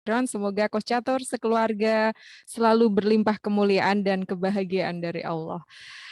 Semoga Coach Catur sekeluarga selalu berlimpah kemuliaan dan kebahagiaan dari Allah.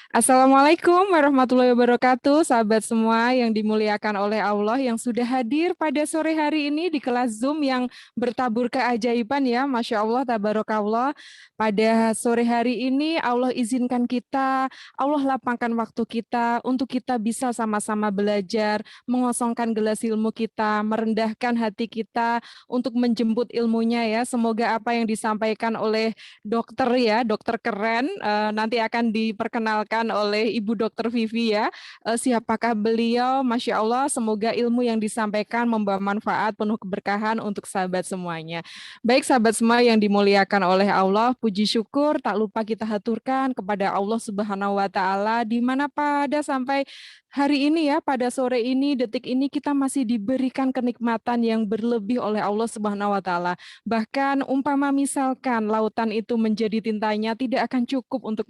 Assalamualaikum warahmatullahi wabarakatuh, sahabat semua yang dimuliakan oleh Allah yang sudah hadir pada sore hari ini di kelas Zoom yang bertabur keajaiban ya, Masya Allah, tabarakallah. Pada sore hari ini Allah izinkan kita, Allah lapangkan waktu kita untuk kita bisa sama-sama belajar, mengosongkan gelas ilmu kita, merendahkan hati kita untuk menjemput ilmunya ya. Semoga apa yang disampaikan oleh dokter ya, dokter keren, nanti akan diperkenalkan oleh Ibu Dokter Vivi ya. Siapakah beliau? Masya Allah, semoga ilmu yang disampaikan membawa manfaat penuh keberkahan untuk sahabat semuanya. Baik sahabat semua yang dimuliakan oleh Allah, puji syukur tak lupa kita haturkan kepada Allah Subhanahu wa taala di mana pada sampai hari ini ya, pada sore ini, detik ini kita masih diberikan kenikmatan yang berlebih oleh Allah Subhanahu wa taala. Bahkan umpama misalkan lautan itu menjadi tintanya tidak akan cukup untuk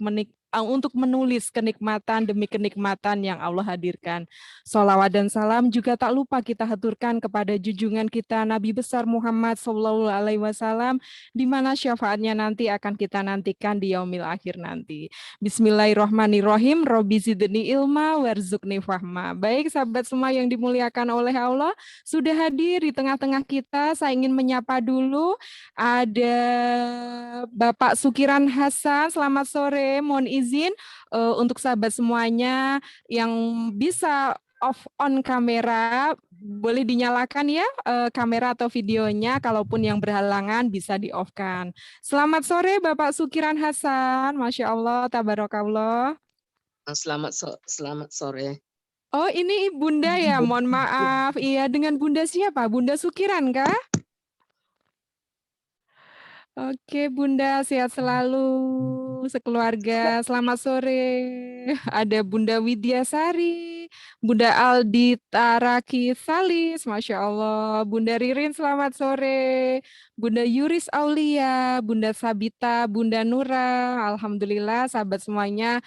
menulis kenikmatan demi kenikmatan yang Allah hadirkan. Sholawat dan salam juga tak lupa kita haturkan kepada junjungan kita Nabi besar Muhammad SAW, di mana syafaatnya nanti akan kita nantikan di yaumil akhir nanti. Bismillahirrahmanirrahim. Robbi zidni ilma warzuqni fahma. Baik sahabat semua yang dimuliakan oleh Allah, sudah hadir di tengah-tengah kita. Saya ingin menyapa dulu ada Bapak Sukiran Hasan. Selamat sore. Mohon izin untuk sahabat semuanya yang bisa off on kamera, boleh dinyalakan ya kamera atau videonya, kalaupun yang berhalangan bisa di-off-kan. Selamat sore Bapak Sukiran Hasan, Masya Allah, tabarakallah. Selamat sore. Oh ini Bunda ya, mohon maaf. Iya, dengan Bunda siapa? Bunda Sukiran kah? Oke Bunda, sehat selalu sekeluarga. Selamat sore. Ada Bunda Widyasari, Bunda Aldi Taraki Salis, Masya Allah. Bunda Ririn selamat sore. Bunda Yuris Aulia, Bunda Sabita, Bunda Nura. Alhamdulillah sahabat semuanya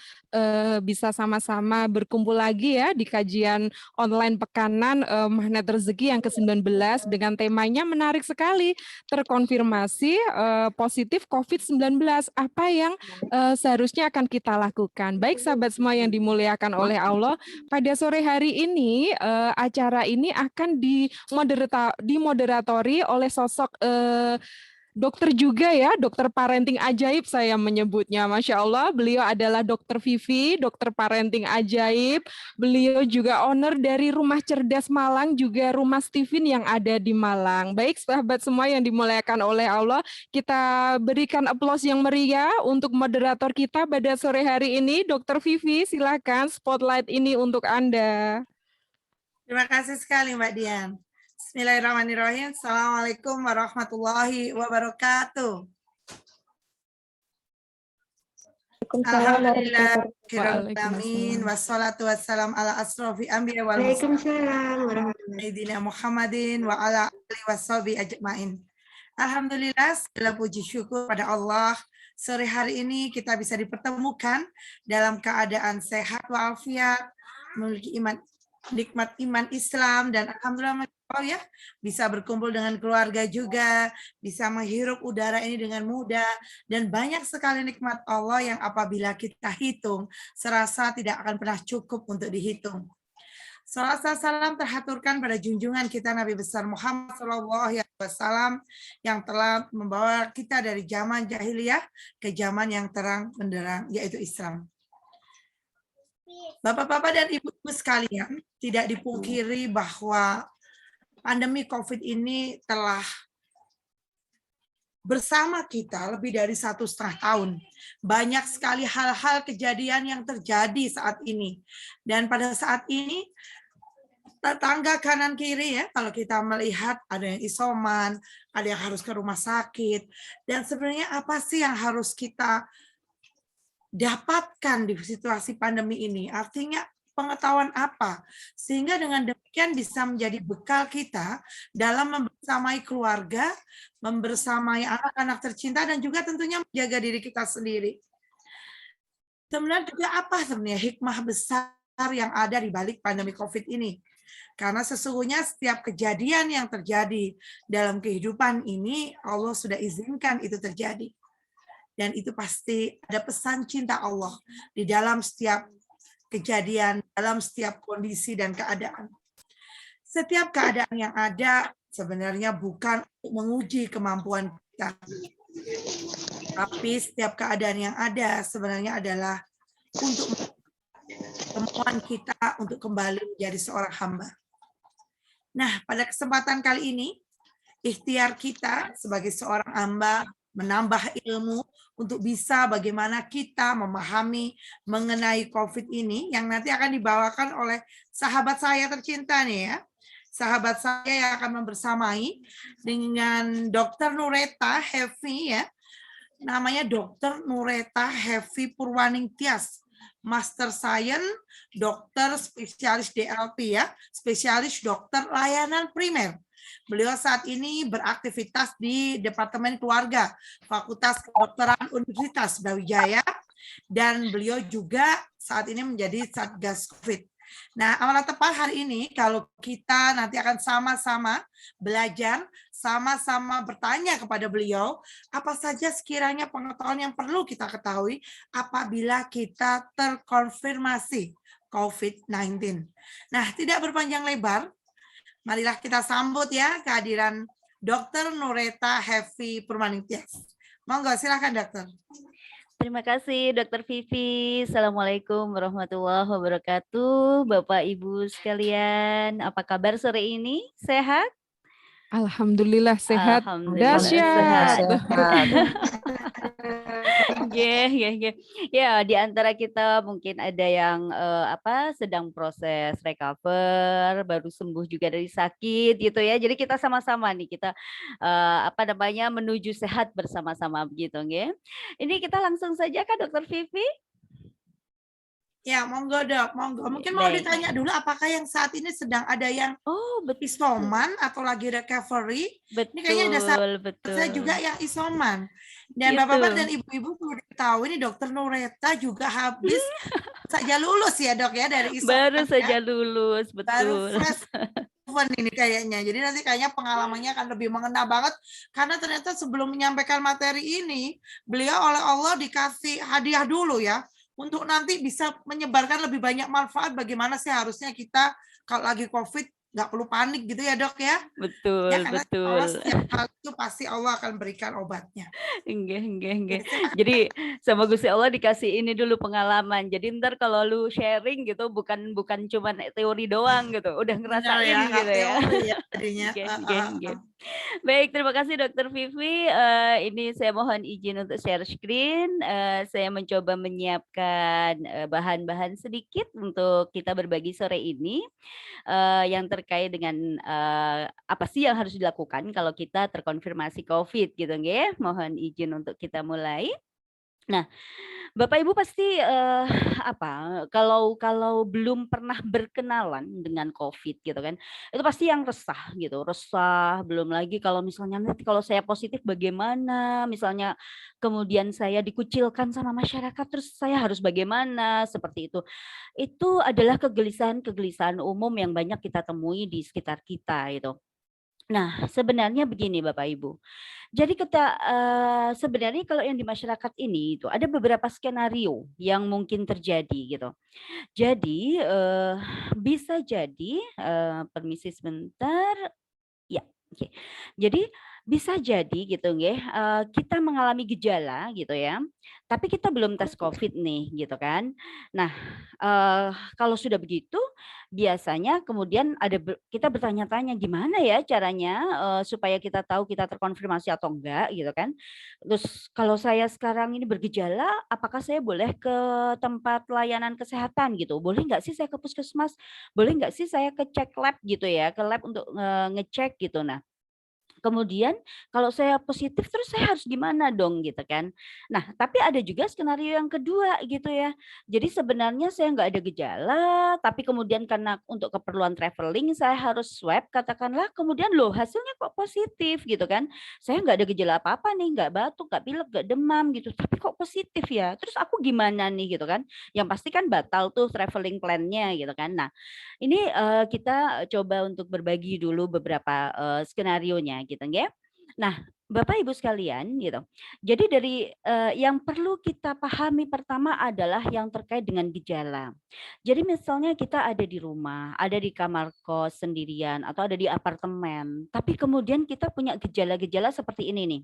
bisa sama-sama berkumpul lagi ya di kajian online pekanan Magnet Rezeki yang ke-19 dengan temanya menarik sekali, terkonfirmasi positif COVID-19, apa yang seharusnya akan kita lakukan. Baik sahabat semua yang dimuliakan oleh Allah, pada sore hari ini acara ini akan dimoderatori oleh sosok dokter juga ya, dokter parenting ajaib saya menyebutnya. Masya Allah, beliau adalah dokter Vivi, dokter parenting ajaib. Beliau juga owner dari Rumah Cerdas Malang, juga Rumah Steven yang ada di Malang. Baik sahabat semua yang dimuliakan oleh Allah, kita berikan aplaus yang meriah untuk moderator kita pada sore hari ini. Dokter Vivi, silakan spotlight ini untuk Anda. Terima kasih sekali Mbak Dian. Bismillahirrahmanirrahim. Assalamualaikum warahmatullahi wabarakatuh. Alhamdulillahirrahmanirrahim. Wassalatu wassalam ala asrofi anbiya wal mursalin Muhammadin wa ala alihi washabihi ajmain. Alhamdulillah, segala puji syukur pada Allah. Sore hari ini kita bisa dipertemukan dalam keadaan sehat walafiat, memiliki nikmat iman Islam, dan alhamdulillah ya bisa berkumpul dengan keluarga juga, bisa menghirup udara ini dengan mudah, dan banyak sekali nikmat Allah yang apabila kita hitung serasa tidak akan pernah cukup untuk dihitung. Salawat salam terhaturkan pada junjungan kita Nabi besar Muhammad SAW yang telah membawa kita dari zaman jahiliyah ke zaman yang terang benderang, yaitu Islam. Bapak-bapak dan ibu-ibu sekalian, tidak dipungkiri bahwa pandemi COVID ini telah bersama kita lebih dari 1,5 tahun. Banyak sekali hal-hal kejadian yang terjadi saat ini. Dan pada saat ini, tetangga kanan kiri ya, kalau kita melihat ada yang isoman, ada yang harus ke rumah sakit. Dan sebenarnya apa sih yang harus kita dapatkan di situasi pandemi ini? Artinya pengetahuan apa? Sehingga dengan demikian bisa menjadi bekal kita dalam membersamai keluarga, membersamai anak-anak tercinta, dan juga tentunya menjaga diri kita sendiri. Sebenarnya juga apa sebenarnya hikmah besar yang ada di balik pandemi COVID ini? Karena sesungguhnya setiap kejadian yang terjadi dalam kehidupan ini Allah sudah izinkan itu terjadi. Dan itu pasti ada pesan cinta Allah di dalam setiap kejadian, dalam setiap kondisi dan keadaan. Setiap keadaan yang ada sebenarnya bukan untuk menguji kemampuan kita. Tapi setiap keadaan yang ada sebenarnya adalah untuk kemampuan kita untuk kembali menjadi seorang hamba. Nah, pada kesempatan kali ini, ikhtiar kita sebagai seorang hamba menambah ilmu untuk bisa bagaimana kita memahami mengenai COVID ini yang nanti akan dibawakan oleh sahabat saya tercinta nih ya. Sahabat saya yang akan membersamai dengan Dr. Nureta Hefi ya. Namanya Dr. Nureta Hefi Purwaning Tias. Master Science, dokter spesialis DLP ya, spesialis dokter layanan primer. Beliau saat ini beraktivitas di Departemen Keluarga, Fakultas Kedokteran Universitas Brawijaya, dan beliau juga saat ini menjadi Satgas COVID. Nah, amanat tepat hari ini kalau kita nanti akan sama-sama belajar, sama-sama bertanya kepada beliau, apa saja sekiranya pengetahuan yang perlu kita ketahui apabila kita terkonfirmasi COVID-19. Nah, tidak berpanjang lebar, marilah kita sambut ya kehadiran Dr. Nureta Hefi Purwaning Tias. Monggo, silakan dokter. Terima kasih Dr. Vivi. Assalamualaikum warahmatullahi wabarakatuh. Bapak Ibu sekalian, apa kabar sore ini? Sehat? Alhamdulillah sehat. Alhamdulillah Dahsyat. Ya, di antara kita mungkin ada yang sedang proses recover, baru sembuh juga dari sakit gitu ya. Jadi kita sama-sama nih kita menuju sehat bersama-sama begitu nggih. Ini kita langsung saja Kak Dokter Vivi. Ya, monggo dok, monggo. Mungkin mau ditanya dulu apakah yang saat ini sedang ada yang isoman atau lagi recovery? Betul, ini kayaknya ada saya juga yang isoman. Dan bapak-bapak dan ibu-ibu perlu diketahui ini dokter Nureta juga habis saja lulus ya dok ya dari isoman. Baru saja lulus, betul. Baru fresh ini kayaknya. Jadi nanti kayaknya pengalamannya akan lebih mengena banget karena ternyata sebelum menyampaikan materi ini beliau oleh Allah dikasih hadiah dulu ya. Untuk nanti bisa menyebarkan lebih banyak manfaat bagaimana sih harusnya kita kalau lagi COVID nggak perlu panik gitu ya dok ya. Betul, ya, karena betul. Allah setiap hal itu pasti Allah akan berikan obatnya. Enggak. Jadi sama Gusti Allah dikasih ini dulu pengalaman. Jadi ntar kalau lu sharing gitu bukan cuma teori doang gitu, udah ngerasain ya, gitu ya. Jadinya. Baik, terima kasih Dokter Vivi. Ini saya mohon izin untuk share screen. Saya mencoba menyiapkan bahan-bahan sedikit untuk kita berbagi sore ini yang terkait dengan apa sih yang harus dilakukan kalau kita terkonfirmasi COVID gitu nggih. Mohon izin untuk kita mulai. Nah, Bapak Ibu pasti kalau belum pernah berkenalan dengan COVID gitu kan, itu pasti yang resah gitu, belum lagi kalau misalnya nanti kalau saya positif bagaimana, misalnya kemudian saya dikucilkan sama masyarakat terus saya harus bagaimana, seperti itu. Itu adalah kegelisahan umum yang banyak kita temui di sekitar kita gitu. Nah, sebenarnya begini Bapak Ibu. Jadi sebenarnya kalau yang di masyarakat ini itu ada beberapa skenario yang mungkin terjadi gitu. Jadi bisa jadi permisi sebentar. Ya, oke. Jadi bisa jadi gitu nggih, kita mengalami gejala gitu ya, tapi kita belum tes COVID nih gitu kan. Nah, kalau sudah begitu biasanya kemudian kita bertanya-tanya gimana ya caranya supaya kita tahu kita terkonfirmasi atau enggak gitu kan. Terus kalau saya sekarang ini bergejala, apakah saya boleh ke tempat layanan kesehatan gitu? Boleh nggak sih saya ke puskesmas? Boleh nggak sih saya ke cek lab gitu ya, ke lab untuk ngecek gitu. Nah, Kemudian kalau saya positif terus saya harus gimana dong gitu kan. Nah, tapi ada juga skenario yang kedua gitu ya. Jadi sebenarnya saya nggak ada gejala, tapi kemudian karena untuk keperluan traveling saya harus swab katakanlah, kemudian loh hasilnya kok positif gitu kan. Saya nggak ada gejala apa-apa nih, nggak batuk, nggak pilek, nggak demam gitu, tapi kok positif ya. Terus aku gimana nih gitu kan. Yang pasti kan batal tuh traveling plan-nya gitu kan. Nah, ini kita coba untuk berbagi dulu beberapa skenario-nya gitu ya. Nah, Bapak Ibu sekalian gitu. Jadi dari yang perlu kita pahami pertama adalah yang terkait dengan gejala. Jadi misalnya kita ada di rumah, ada di kamar kos sendirian atau ada di apartemen, tapi kemudian kita punya gejala-gejala seperti ini nih.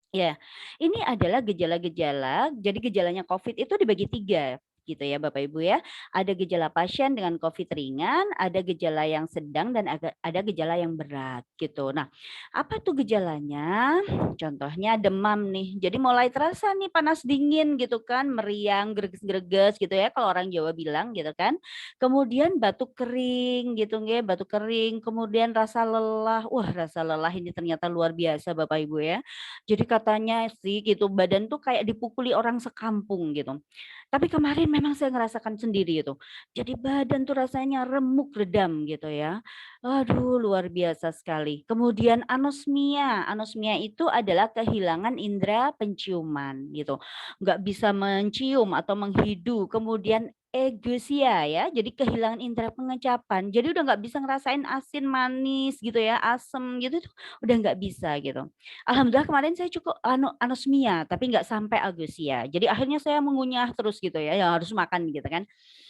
Ya, ini adalah gejala-gejala. Jadi gejalanya COVID itu dibagi 3 gitu ya Bapak Ibu ya. Ada gejala pasien dengan COVID ringan, ada gejala yang sedang dan ada gejala yang berat gitu. Nah, apa tuh gejalanya? Contohnya demam nih. Jadi mulai terasa nih panas dingin gitu kan, meriang, greges-greges gitu ya kalau orang Jawa bilang gitu kan. Kemudian batuk kering gitu ya, batuk kering, kemudian rasa lelah. Wah, rasa lelah ini ternyata luar biasa Bapak Ibu ya. Jadi katanya sih gitu badan tuh kayak dipukuli orang sekampung gitu. Tapi kemarin memang saya ngerasakan sendiri itu. Jadi badan tuh rasanya remuk redam gitu ya. Aduh luar biasa sekali. Kemudian anosmia. Anosmia itu adalah kehilangan indera penciuman gitu. Nggak bisa mencium atau menghidu. Kemudian eugesia ya, jadi kehilangan indera pengecapan. Jadi udah nggak bisa ngerasain asin, manis gitu ya, asem gitu tuh udah nggak bisa gitu. Alhamdulillah kemarin saya cukup anosmia, tapi nggak sampai eugesia. Jadi akhirnya saya mengunyah terus gitu ya, yang harus makan gitu kan.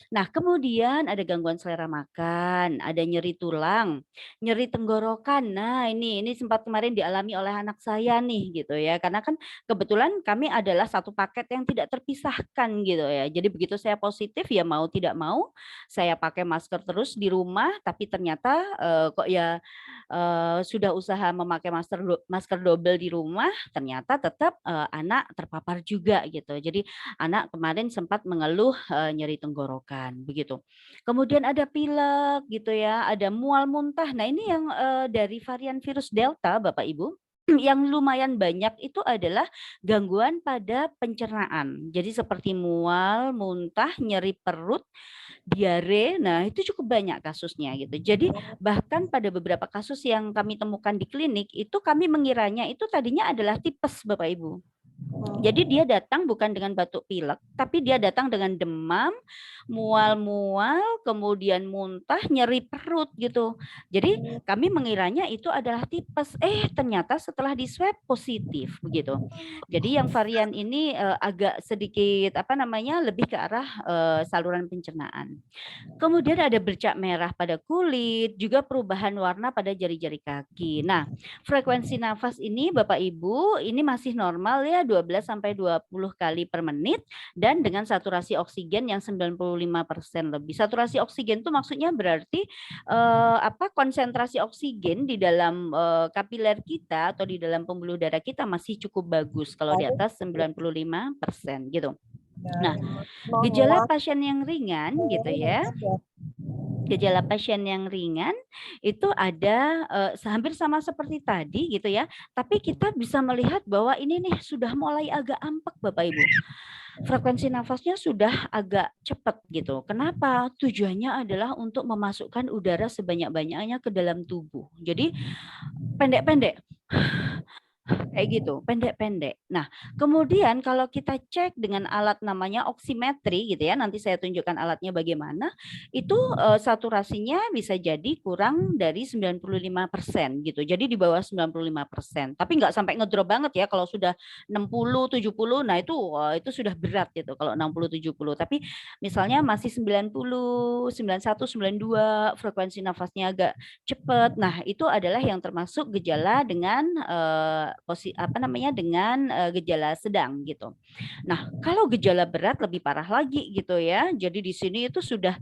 Nah, kemudian ada gangguan selera makan, ada nyeri tulang, nyeri tenggorokan. Nah, ini sempat kemarin dialami oleh anak saya nih gitu ya. Karena kan kebetulan kami adalah satu paket yang tidak terpisahkan gitu ya. Jadi begitu saya positif ya mau tidak mau saya pakai masker terus di rumah, tapi ternyata kok ya sudah usaha memakai masker double di rumah, ternyata tetap anak terpapar juga gitu. Jadi anak kemarin sempat mengeluh nyeri tenggorokan begitu. Kemudian ada pilek gitu ya, ada mual muntah. Nah, ini yang dari varian virus Delta Bapak Ibu yang lumayan banyak itu adalah gangguan pada pencernaan. Jadi seperti mual, muntah, nyeri perut, diare. Nah, itu cukup banyak kasusnya gitu. Jadi bahkan pada beberapa kasus yang kami temukan di klinik itu kami mengiranya itu tadinya adalah tipes Bapak Ibu. Jadi dia datang bukan dengan batuk pilek, tapi dia datang dengan demam, mual-mual, kemudian muntah, nyeri perut gitu. Jadi kami mengiranya itu adalah tipes. Ternyata setelah di swab positif begitu. Jadi yang varian ini agak sedikit lebih ke arah saluran pencernaan. Kemudian ada bercak merah pada kulit, juga perubahan warna pada jari-jari kaki. Nah, frekuensi nafas ini Bapak Ibu ini masih normal ya 12 sampai 20 kali per menit dan dengan saturasi oksigen yang 95% lebih. Saturasi oksigen itu maksudnya berarti konsentrasi oksigen di dalam kapiler kita atau di dalam pembuluh darah kita masih cukup bagus kalau di atas 95% gitu. Nah, gejala pasien yang ringan gitu ya. Gejala pasien yang ringan itu ada hampir sama seperti tadi gitu ya. Tapi kita bisa melihat bahwa ini nih sudah mulai agak ampak Bapak Ibu. Frekuensi nafasnya sudah agak cepat gitu. Kenapa? Tujuannya adalah untuk memasukkan udara sebanyak-banyaknya ke dalam tubuh. Jadi pendek-pendek. Kayak gitu, pendek-pendek. Nah, kemudian kalau kita cek dengan alat namanya oximetri gitu ya, nanti saya tunjukkan alatnya bagaimana, itu saturasinya bisa jadi kurang dari 95% gitu. Jadi di bawah 95%. Tapi nggak sampai ngedrop banget ya kalau sudah 60, 70, nah itu sudah berat gitu kalau 60, 70. Tapi misalnya masih 90, 91, 92, frekuensi nafasnya agak cepat. Nah, itu adalah yang termasuk gejala dengan dengan gejala sedang gitu. Nah, kalau gejala berat lebih parah lagi gitu ya. Jadi di sini itu sudah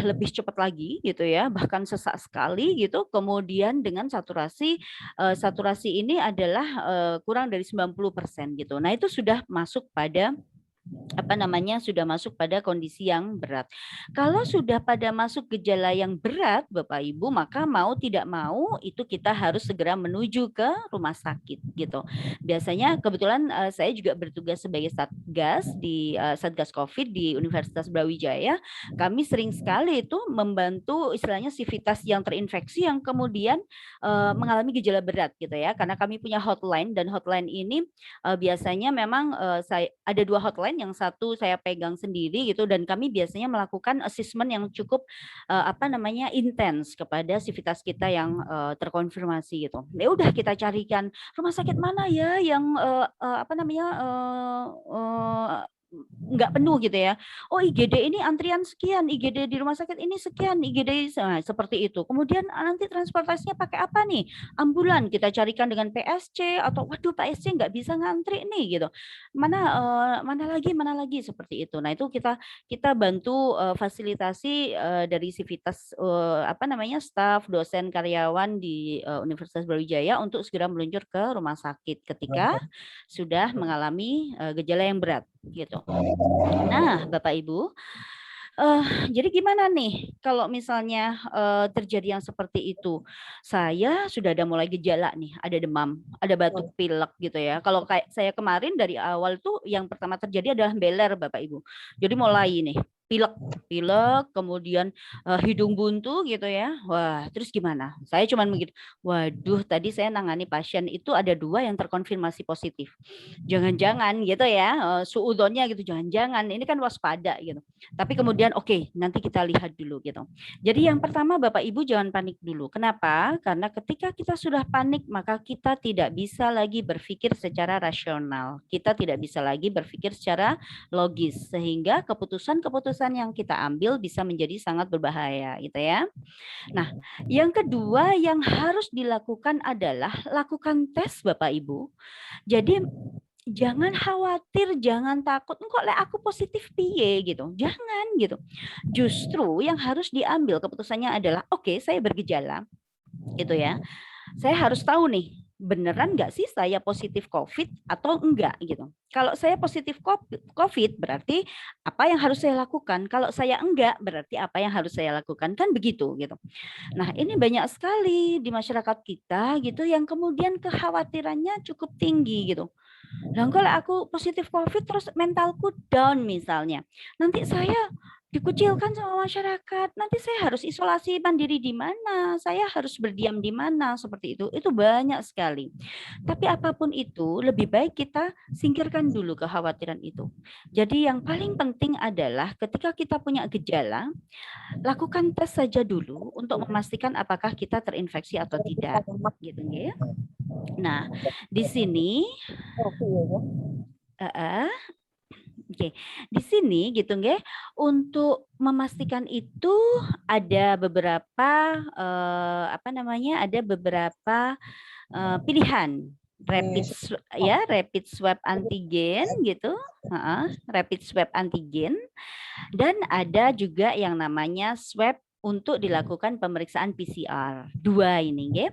lebih cepat lagi gitu ya, bahkan sesak sekali gitu. Kemudian dengan saturasi ini adalah kurang dari 90% gitu. Nah, itu sudah masuk pada sudah masuk pada kondisi yang berat. Kalau sudah pada masuk gejala yang berat, Bapak Ibu, maka mau tidak mau itu kita harus segera menuju ke rumah sakit gitu. Biasanya kebetulan saya juga bertugas sebagai Satgas di Satgas Covid di Universitas Brawijaya. Kami sering sekali itu membantu istilahnya sivitas yang terinfeksi yang kemudian mengalami gejala berat gitu ya. Karena kami punya hotline dan hotline ini biasanya memang saya ada 2 hotline, yang satu saya pegang sendiri gitu, dan kami biasanya melakukan assessment yang cukup intens kepada sivitas kita yang terkonfirmasi gitu. Ya udah kita carikan rumah sakit mana ya yang nggak penuh gitu ya. Oh, IGD ini antrian sekian, IGD di rumah sakit ini sekian, IGD seperti itu. Kemudian nanti transportasinya pakai apa nih? Ambulan, kita carikan dengan PSC atau waduh PSC nggak bisa ngantri nih gitu. Mana lagi seperti itu. Nah, itu kita bantu fasilitasi dari sivitas staf, dosen, karyawan di Universitas Brawijaya untuk segera meluncur ke rumah sakit ketika sudah mengalami gejala yang berat gitu. Nah, Bapak Ibu, jadi gimana nih kalau misalnya terjadi yang seperti itu? Saya sudah ada mulai gejala nih, ada demam, ada batuk pilek gitu ya. Kalau kayak saya kemarin dari awal tuh yang pertama terjadi adalah beler, Bapak Ibu. Jadi mulai nih pilek, kemudian hidung buntu gitu ya. Wah, terus gimana? Saya cuman begitu. Waduh, tadi saya nangani pasien itu ada 2 yang terkonfirmasi positif. Jangan-jangan gitu ya, suudzonnya gitu, jangan-jangan ini kan waspada gitu. Tapi kemudian oke, nanti kita lihat dulu gitu. Jadi yang pertama Bapak Ibu jangan panik dulu. Kenapa? Karena ketika kita sudah panik maka kita tidak bisa lagi berpikir secara rasional. Kita tidak bisa lagi berpikir secara logis sehingga keputusan-keputusan yang kita ambil bisa menjadi sangat berbahaya gitu ya. Nah, yang kedua yang harus dilakukan adalah lakukan tes Bapak Ibu. Jadi jangan khawatir, jangan takut, kok aku positif piye gitu. Jangan gitu. Justru yang harus diambil keputusannya adalah oke, saya bergejala gitu ya. Saya harus tahu nih, beneran nggak sih saya positif COVID atau enggak gitu. Kalau saya positif COVID berarti apa yang harus saya lakukan? Kalau saya enggak berarti apa yang harus saya lakukan? Kan begitu gitu. Nah, ini banyak sekali di masyarakat kita gitu yang kemudian kekhawatirannya cukup tinggi gitu. Nah, kalau aku positif COVID terus mentalku down misalnya, nanti saya dikucilkan sama masyarakat, nanti saya harus isolasi mandiri di mana, saya harus berdiam di mana, seperti itu banyak sekali. Tapi apapun itu, lebih baik kita singkirkan dulu kekhawatiran itu. Jadi yang paling penting adalah ketika kita punya gejala, lakukan tes saja dulu untuk memastikan apakah kita terinfeksi atau tidak, gitu ya. Nah, di sini Oke, di sini gitu nggih, untuk memastikan itu ada beberapa ada beberapa pilihan rapid swab antigen gitu, rapid swab antigen, dan ada juga yang namanya swab untuk dilakukan pemeriksaan PCR. 2 ini nggih.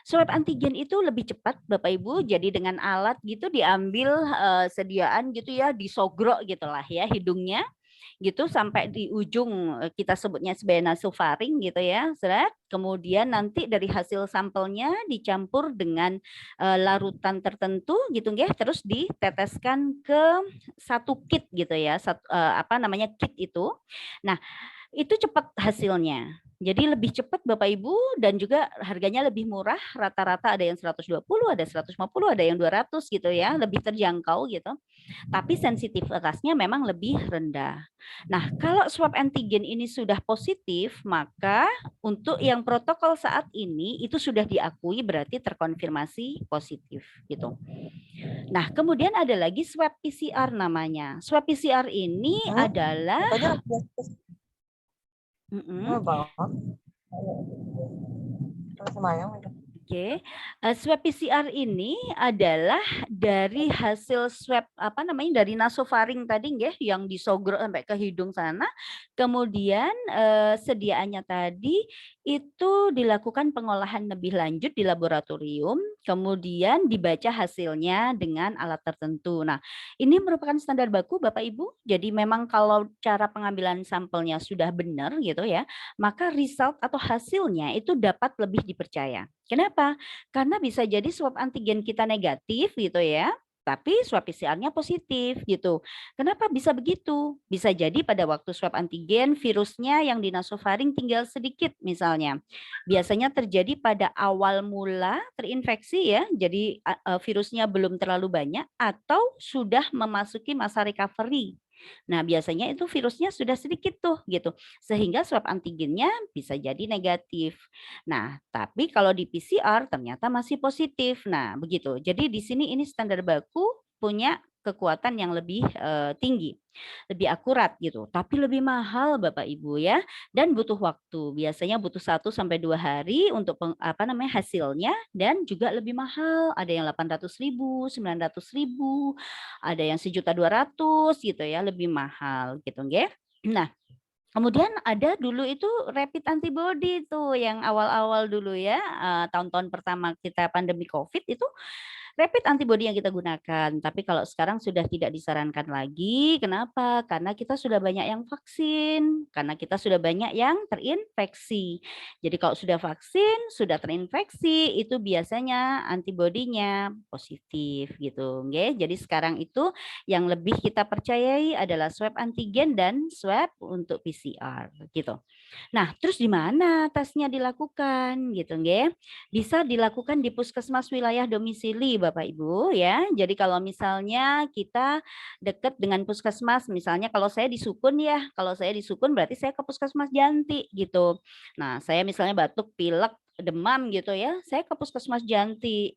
Swab antigen itu lebih cepat Bapak Ibu, jadi dengan alat gitu diambil sediaan gitu ya, disogrok gitulah ya hidungnya gitu sampai di ujung, kita sebutnya sebagai nasofaring gitu ya, kemudian nanti dari hasil sampelnya dicampur dengan larutan tertentu gitu ya, terus diteteskan ke satu kit gitu ya, kit itu. Nah, itu cepat hasilnya. Jadi lebih cepat Bapak Ibu dan juga harganya lebih murah, rata-rata ada yang 120, ada 150, ada yang 200 gitu ya, lebih terjangkau gitu. Tapi sensitivitasnya memang lebih rendah. Nah, kalau swab antigen ini sudah positif, maka untuk yang protokol saat ini itu sudah diakui berarti terkonfirmasi positif gitu. Nah, kemudian ada lagi swab PCR namanya. Swab PCR ini adalah Oke, swab PCR ini adalah dari hasil swab dari nasofaring tadi nggih yang disogrok sampai ke hidung sana. Kemudian sediaannya tadi itu dilakukan pengolahan lebih lanjut di laboratorium, kemudian dibaca hasilnya dengan alat tertentu. Nah, ini merupakan standar baku Bapak Ibu. Jadi memang kalau cara pengambilan sampelnya sudah benar gitu ya, maka result atau hasilnya itu dapat lebih dipercaya. Kenapa? Karena bisa jadi swab antigen kita negatif gitu ya, tapi swab PCR-nya positif gitu. Kenapa bisa begitu? Bisa jadi pada waktu swab antigen virusnya yang di nasofaring tinggal sedikit misalnya. Biasanya terjadi pada awal mula terinfeksi ya, jadi virusnya belum terlalu banyak atau sudah memasuki masa recovery. Nah, biasanya itu virusnya sudah sedikit tuh gitu, sehingga swab antigennya bisa jadi negatif. Nah, tapi kalau di PCR ternyata masih positif. Nah, begitu. Jadi di sini ini standar baku punya kekuatan yang lebih tinggi, lebih akurat gitu, tapi lebih mahal Bapak Ibu ya, dan butuh waktu. Biasanya butuh 1-2 hari untuk hasilnya dan juga lebih mahal. Ada yang 800.000, 900.000, ada yang 1.200.000 gitu ya, lebih mahal gitu nggih. Nah, kemudian ada dulu itu rapid antibody tuh yang awal-awal dulu ya, tahun-tahun pertama kita pandemi COVID itu rapid antibody yang kita gunakan. Tapi kalau sekarang sudah tidak disarankan lagi. Kenapa? Karena kita sudah banyak yang vaksin, karena kita sudah banyak yang terinfeksi. Jadi kalau sudah vaksin, sudah terinfeksi, itu biasanya antibodinya positif gitu. Nggih. Jadi sekarang itu yang lebih kita percayai adalah swab antigen dan swab untuk PCR gitu. Nah, terus di mana tesnya dilakukan gitu nggih? Bisa dilakukan di puskesmas wilayah domisili Bapak Ibu ya. Jadi kalau misalnya kita dekat dengan puskesmas, misalnya kalau saya di Sukun ya, kalau saya di Sukun berarti saya ke puskesmas Janti gitu. Nah, saya misalnya batuk, pilek, demam gitu ya, saya ke puskesmas Janti.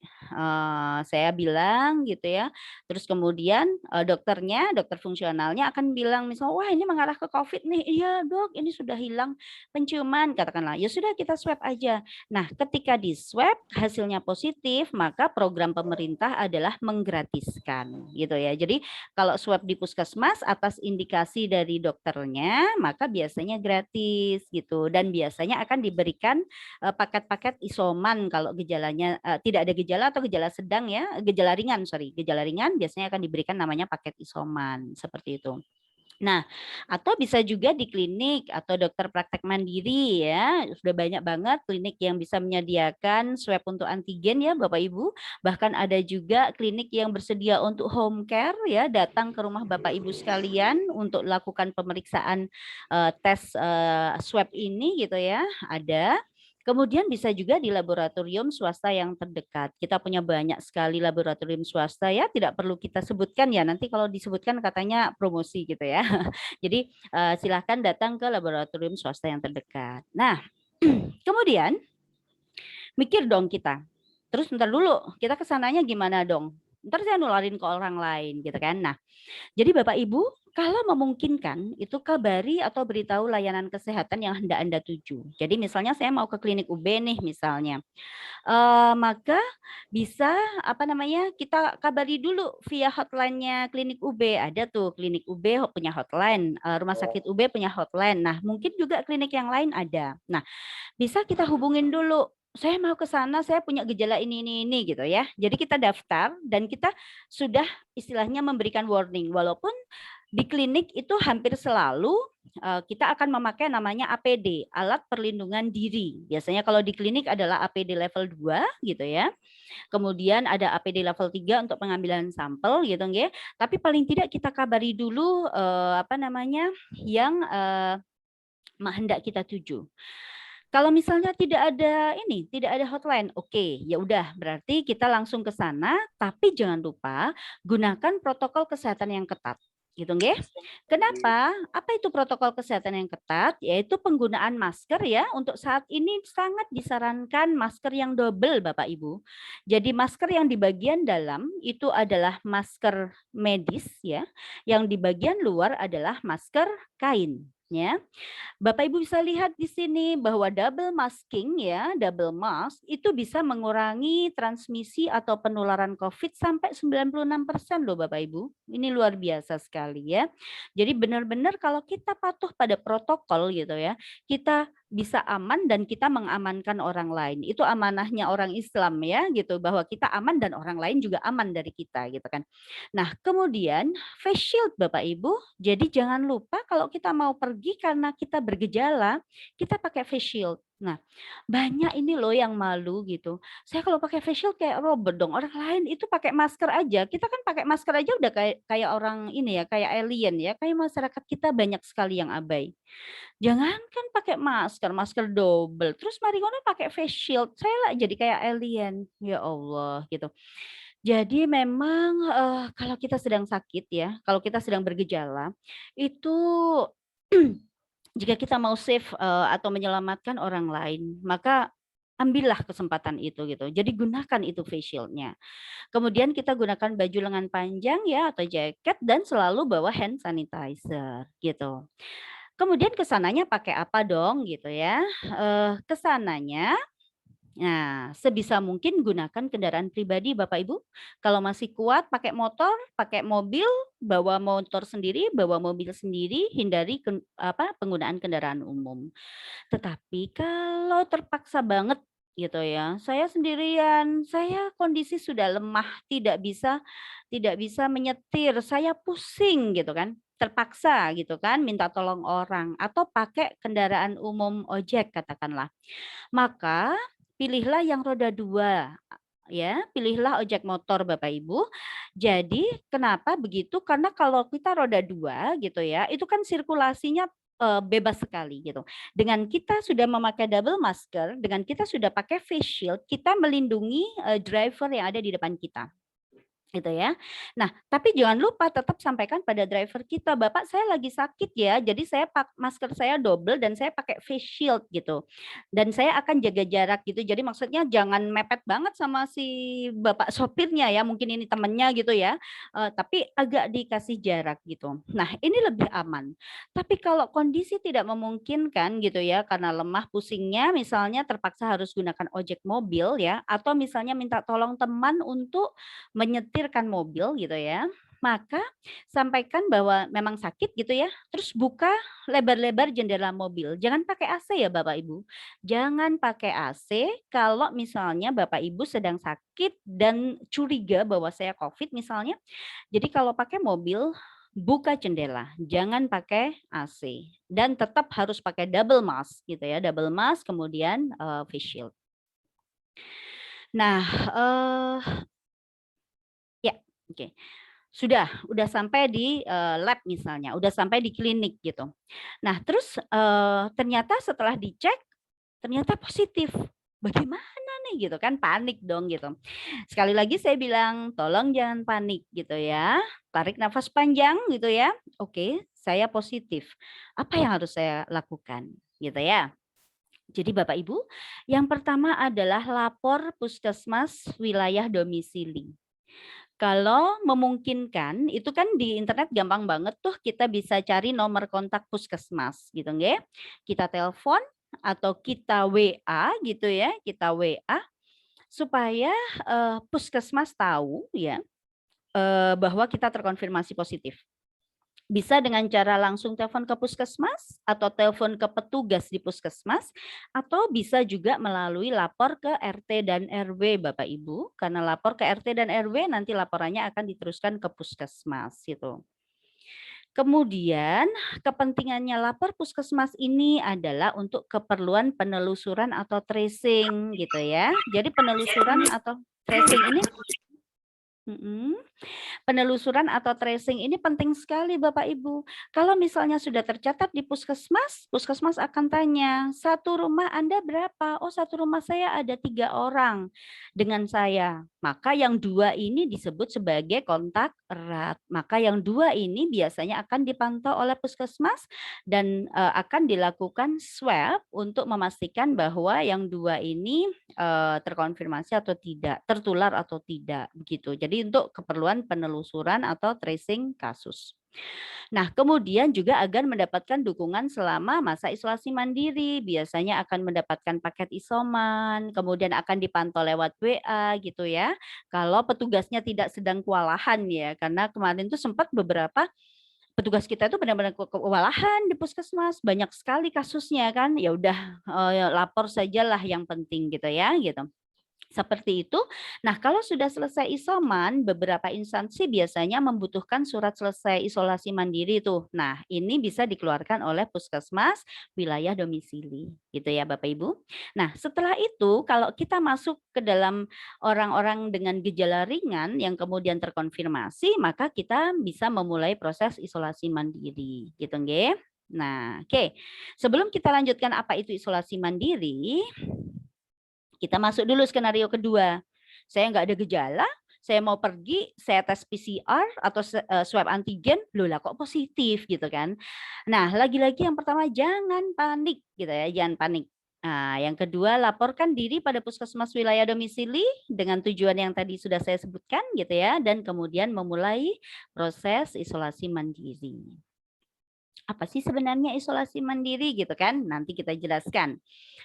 Saya bilang gitu ya. Terus kemudian dokter fungsionalnya akan bilang misalnya, wah ini mengarah ke COVID nih. Iya dok, ini sudah hilang penciuman katakanlah. Ya sudah kita swab aja. Nah, ketika di swab hasilnya positif, maka program pemerintah adalah menggratiskan gitu ya. Jadi kalau swab di puskesmas atas indikasi dari dokternya, maka biasanya gratis gitu dan biasanya akan diberikan paket-paket isoman kalau gejalanya tidak ada gejala atau gejala sedang ya, gejala ringan biasanya akan diberikan namanya paket isoman seperti itu. Nah, atau bisa juga di klinik atau dokter praktek mandiri ya. Sudah banyak banget klinik yang bisa menyediakan swab untuk antigen ya Bapak Ibu. Bahkan ada juga klinik yang bersedia untuk home care ya, datang ke rumah Bapak Ibu sekalian untuk lakukan pemeriksaan tes swab ini gitu ya. Ada. Kemudian bisa juga di laboratorium swasta yang terdekat. Kita punya banyak sekali laboratorium swasta ya, tidak perlu kita sebutkan ya. Nanti kalau disebutkan katanya promosi gitu ya. Jadi silahkan datang ke laboratorium swasta yang terdekat. Nah, kemudian mikir dong kita. Terus ntar dulu, kita kesananya gimana dong? Ntar saya nularin ke orang lain gitu kan. Nah, jadi Bapak Ibu, kalau memungkinkan itu kabari atau beritahu layanan kesehatan yang hendak Anda tuju. Jadi misalnya saya mau ke klinik UB nih misalnya. Maka bisa kita kabari dulu via hotline-nya klinik UB. Ada tuh klinik UB punya hotline, rumah sakit UB punya hotline. Nah, mungkin juga klinik yang lain ada. Nah, bisa kita hubungin dulu. Saya mau ke sana, saya punya gejala ini gitu ya. Jadi kita daftar dan kita sudah istilahnya memberikan warning. Walaupun di klinik itu hampir selalu kita akan memakai namanya APD, alat perlindungan diri. Biasanya kalau di klinik adalah APD level 2 gitu ya. Kemudian ada APD level 3 untuk pengambilan sampel gitu nggih. Tapi paling tidak kita kabari dulu yang hendak kita tuju. Kalau misalnya tidak ada hotline, oke, ya udah berarti kita langsung ke sana, tapi jangan lupa gunakan protokol kesehatan yang ketat. Gitu nggih. Kenapa? Apa itu protokol kesehatan yang ketat? Yaitu penggunaan masker ya. Untuk saat ini sangat disarankan masker yang double Bapak Ibu. Jadi masker yang di bagian dalam itu adalah masker medis ya. Yang di bagian luar adalah masker kain Ya, Bapak Ibu bisa lihat di sini bahwa double masking ya, double mask itu bisa mengurangi transmisi atau penularan COVID sampai 96% loh Bapak Ibu. Ini luar biasa sekali ya. Jadi benar-benar kalau kita patuh pada protokol gitu ya, kita bisa aman dan kita mengamankan orang lain. Itu amanahnya orang Islam ya gitu, bahwa kita aman dan orang lain juga aman dari kita gitu kan. Nah, kemudian face shield Bapak Ibu. Jadi jangan lupa kalau kita mau pergi karena kita bergejala, kita pakai face shield. Nah, banyak ini loh yang malu gitu. Saya kalau pakai face shield kayak robot dong. Orang lain itu pakai masker aja. Kita kan pakai masker aja udah kayak orang ini ya, kayak alien ya. Kayak masyarakat kita banyak sekali yang abai. Jangankan pakai masker, masker double. Terus mari ngono pakai face shield. Saya lah jadi kayak alien. Ya Allah gitu. Jadi memang kalau kita sedang sakit ya, kalau kita sedang bergejala, itu jika kita mau save atau menyelamatkan orang lain, maka ambillah kesempatan itu gitu. Jadi gunakan itu face shield-nya. Kemudian kita gunakan baju lengan panjang ya atau jaket dan selalu bawa hand sanitizer gitu. Kemudian kesananya pakai apa dong gitu ya? Kesananya nah, sebisa mungkin gunakan kendaraan pribadi Bapak Ibu. Kalau masih kuat pakai motor, pakai mobil, bawa motor sendiri, bawa mobil sendiri, hindari penggunaan kendaraan umum. Tetapi kalau terpaksa banget gitu ya, saya sendirian, saya kondisi sudah lemah, tidak bisa menyetir, saya pusing gitu kan. Terpaksa gitu kan minta tolong orang atau pakai kendaraan umum ojek katakanlah. Maka pilihlah yang roda 2 ya, pilihlah ojek motor Bapak Ibu. Jadi kenapa begitu? Karena kalau kita roda 2 gitu ya, itu kan sirkulasinya bebas sekali gitu. Dengan kita sudah memakai double masker, dengan kita sudah pakai face shield, kita melindungi driver yang ada di depan kita. Gitu ya. Nah, tapi jangan lupa tetap sampaikan pada driver kita, Bapak saya lagi sakit ya, jadi saya masker saya double dan saya pakai face shield gitu. Dan saya akan jaga jarak gitu. Jadi maksudnya jangan mepet banget sama si Bapak sopirnya ya, mungkin ini temennya gitu ya. Tapi agak dikasih jarak gitu. Nah, ini lebih aman. Tapi kalau kondisi tidak memungkinkan gitu ya, karena lemah pusingnya misalnya terpaksa harus gunakan ojek mobil ya, atau misalnya minta tolong teman untuk menyetirkan mobil gitu ya, maka sampaikan bahwa memang sakit gitu ya, terus buka lebar-lebar jendela mobil. Jangan pakai AC ya Bapak Ibu. Jangan pakai AC kalau misalnya Bapak Ibu sedang sakit dan curiga bahwa saya COVID misalnya. Jadi kalau pakai mobil, buka jendela, jangan pakai AC. Dan tetap harus pakai double mask gitu ya, double mask kemudian face shield. Nah, oke. Udah sampai di lab misalnya, udah sampai di klinik gitu. Nah, terus ternyata setelah dicek ternyata positif. Bagaimana nih gitu kan, panik dong gitu. Sekali lagi saya bilang tolong jangan panik gitu ya. Tarik nafas panjang gitu ya. Oke, saya positif. Apa yang harus saya lakukan gitu ya. Jadi Bapak Ibu, yang pertama adalah lapor puskesmas wilayah domisili. Kalau memungkinkan, itu kan di internet gampang banget tuh kita bisa cari nomor kontak puskesmas gitu nggih. Kita telepon atau kita WA gitu ya, kita WA supaya puskesmas tahu ya bahwa kita terkonfirmasi positif. Bisa dengan cara langsung telepon ke puskesmas atau telepon ke petugas di puskesmas atau bisa juga melalui lapor ke RT dan RW Bapak Ibu. Karena lapor ke RT dan RW nanti laporannya akan diteruskan ke puskesmas gitu. Kemudian kepentingannya lapor puskesmas ini adalah untuk keperluan penelusuran atau tracing gitu ya. Jadi penelusuran atau tracing ini penelusuran atau tracing ini penting sekali Bapak Ibu. Kalau misalnya sudah tercatat di puskesmas, puskesmas akan tanya, satu rumah Anda berapa? Oh, satu rumah saya ada 3 orang dengan saya. Maka yang 2 ini disebut sebagai kontak erat. Maka yang 2 ini biasanya akan dipantau oleh puskesmas dan akan dilakukan swab untuk memastikan bahwa yang 2 ini terkonfirmasi atau tidak, tertular atau tidak begitu. Jadi untuk keperluan penelusuran atau tracing kasus. Nah, kemudian juga agar mendapatkan dukungan selama masa isolasi mandiri, biasanya akan mendapatkan paket isoman, kemudian akan dipantau lewat WA gitu ya. Kalau petugasnya tidak sedang kewalahan ya, karena kemarin tuh sempat beberapa petugas kita itu benar-benar kewalahan di puskesmas, banyak sekali kasusnya kan. Ya udah lapor sajalah yang penting gitu ya, gitu. Seperti itu. Nah, kalau sudah selesai isoman, beberapa instansi biasanya membutuhkan surat selesai isolasi mandiri tuh. Nah, ini bisa dikeluarkan oleh puskesmas wilayah domisili, gitu ya Bapak Ibu. Nah, setelah itu kalau kita masuk ke dalam orang-orang dengan gejala ringan yang kemudian terkonfirmasi, maka kita bisa memulai proses isolasi mandiri, gitu nggih. Nah, oke. Sebelum kita lanjutkan apa itu isolasi mandiri, kita masuk dulu skenario kedua. Saya nggak ada gejala, saya mau pergi, saya tes PCR atau swab antigen, loh lah kok positif gitu kan. Nah, lagi-lagi yang pertama jangan panik gitu ya, jangan panik. Nah, yang kedua laporkan diri pada puskesmas wilayah domisili dengan tujuan yang tadi sudah saya sebutkan gitu ya, dan kemudian memulai proses isolasi mandiri. Apa sih sebenarnya isolasi mandiri gitu kan? Nanti kita jelaskan.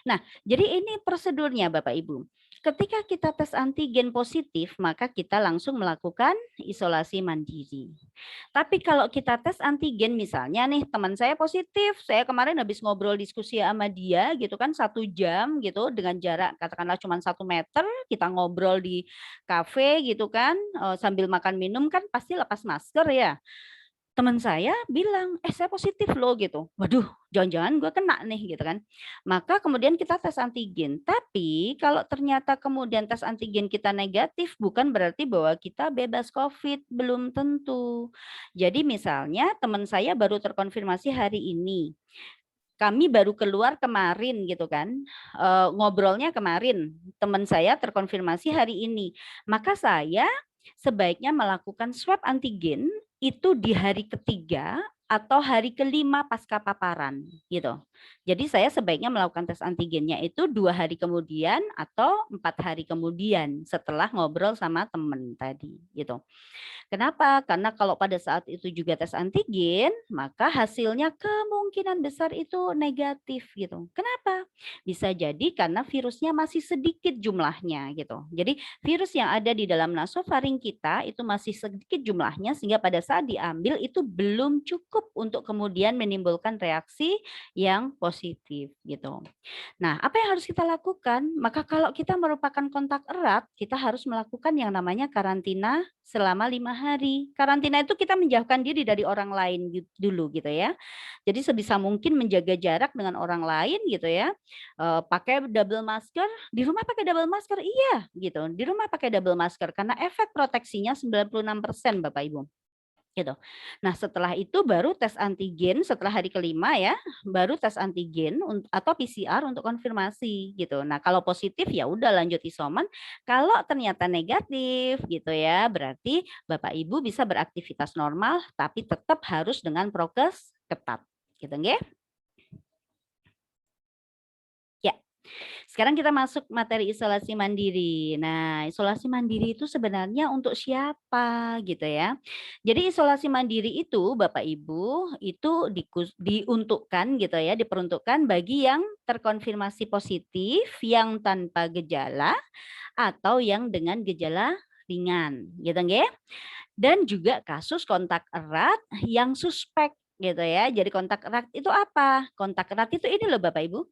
Nah, jadi ini prosedurnya Bapak Ibu. Ketika kita tes antigen positif, maka kita langsung melakukan isolasi mandiri. Tapi kalau kita tes antigen misalnya nih teman saya positif, saya kemarin habis ngobrol diskusi sama dia gitu kan 1 jam gitu dengan jarak katakanlah cuma 1 meter, kita ngobrol di kafe gitu kan sambil makan minum kan pasti lepas masker ya. Teman saya bilang, saya positif loh gitu. Waduh, jangan-jangan gue kena nih gitu kan. Maka kemudian kita tes antigen. Tapi kalau ternyata kemudian tes antigen kita negatif, bukan berarti bahwa kita bebas COVID, belum tentu. Jadi misalnya teman saya baru terkonfirmasi hari ini. Kami baru keluar kemarin gitu kan, ngobrolnya kemarin. Teman saya terkonfirmasi hari ini. Maka saya sebaiknya melakukan swab antigen itu di hari ketiga atau hari kelima pasca paparan gitu. Jadi saya sebaiknya melakukan tes antigennya itu 2 hari kemudian atau 4 hari kemudian setelah ngobrol sama teman tadi gitu. Kenapa? Karena kalau pada saat itu juga tes antigen, maka hasilnya kemungkinan besar itu negatif gitu. Kenapa? Bisa jadi karena virusnya masih sedikit jumlahnya gitu. Jadi virus yang ada di dalam nasofaring kita itu masih sedikit jumlahnya sehingga pada saat diambil itu belum cukup untuk kemudian menimbulkan reaksi yang positif gitu. Nah, apa yang harus kita lakukan? Maka kalau kita merupakan kontak erat, kita harus melakukan yang namanya karantina selama 5 hari. Karantina itu kita menjauhkan diri dari orang lain dulu gitu ya. Jadi sebisa mungkin menjaga jarak dengan orang lain gitu ya. Pakai double masker, di rumah pakai double masker, iya gitu. Di rumah pakai double masker karena efek proteksinya 96% Bapak Ibu. Gitu. Nah, setelah itu baru tes antigen setelah hari kelima ya, baru tes antigen atau PCR untuk konfirmasi gitu. Nah, kalau positif ya udah lanjut isoman. Kalau ternyata negatif gitu ya, berarti Bapak Ibu bisa beraktivitas normal tapi tetap harus dengan prokes ketat. Gitu nggih? Ya. Sekarang kita masuk materi isolasi mandiri. Nah, isolasi mandiri itu sebenarnya untuk siapa gitu ya. Jadi isolasi mandiri itu Bapak Ibu itu diuntukkan gitu ya, diperuntukkan bagi yang terkonfirmasi positif, yang tanpa gejala atau yang dengan gejala ringan gitu nggih. Dan juga kasus kontak erat yang suspek gitu ya. Jadi kontak erat itu apa? Kontak erat itu ini loh Bapak Ibu.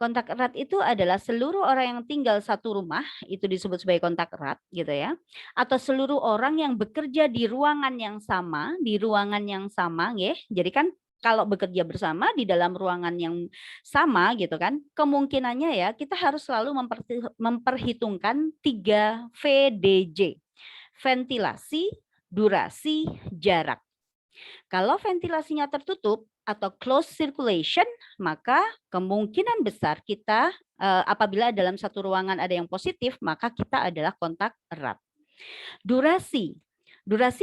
Kontak erat itu adalah seluruh orang yang tinggal satu rumah, itu disebut sebagai kontak erat gitu ya. Atau seluruh orang yang bekerja di ruangan yang sama, nggih. Jadi kan kalau bekerja bersama di dalam ruangan yang sama gitu kan, kemungkinannya ya kita harus selalu memperhitungkan 3 VDJ. Ventilasi, durasi, jarak. Kalau ventilasinya tertutup atau closed circulation, maka kemungkinan besar kita apabila dalam satu ruangan ada yang positif, maka kita adalah kontak erat. Durasi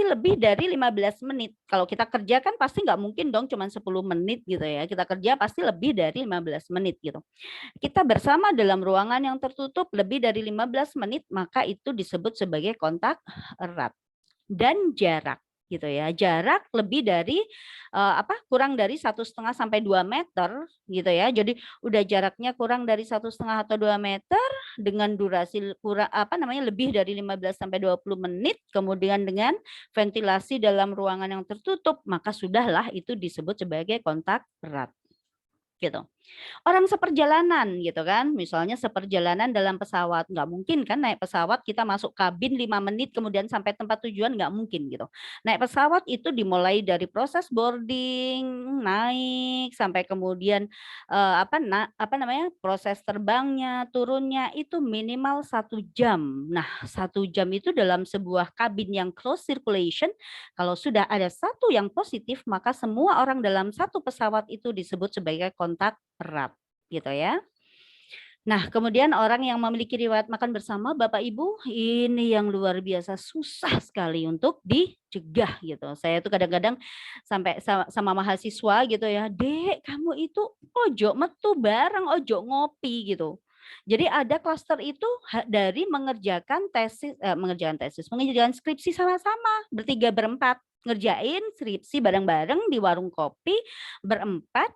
lebih dari 15 menit. Kalau kita kerja kan pasti nggak mungkin dong cuma 10 menit gitu ya. Kita kerja pasti lebih dari 15 menit gitu. Kita bersama dalam ruangan yang tertutup lebih dari 15 menit, maka itu disebut sebagai kontak erat. Dan jarak. gitu ya. Jarak lebih dari kurang dari 1,5 sampai 2 meter gitu ya. Jadi udah jaraknya kurang dari 1,5 atau 2 meter dengan durasi lebih dari 15 sampai 20 menit, kemudian dengan ventilasi dalam ruangan yang tertutup, maka sudahlah itu disebut sebagai kontak erat. Gitu. Orang seperjalanan gitu kan, misalnya seperjalanan dalam pesawat, nggak mungkin kan naik pesawat kita masuk kabin 5 menit kemudian sampai tempat tujuan, nggak mungkin gitu. Naik pesawat itu dimulai dari proses boarding, naik sampai kemudian proses terbangnya, turunnya itu minimal 1 jam. Nah 1 jam itu dalam sebuah kabin yang closed circulation, kalau sudah ada satu yang positif maka semua orang dalam satu pesawat itu disebut sebagai kontak erat gitu ya. Nah, kemudian orang yang memiliki riwayat makan bersama, Bapak Ibu, ini yang luar biasa susah sekali untuk dicegah gitu. Saya tuh kadang-kadang sampai sama mahasiswa gitu ya, "Dek, kamu itu ojo metu bareng, ojo ngopi," gitu. Jadi ada klaster itu dari mengerjakan skripsi sama-sama, bertiga berempat, ngerjain skripsi bareng-bareng di warung kopi berempat.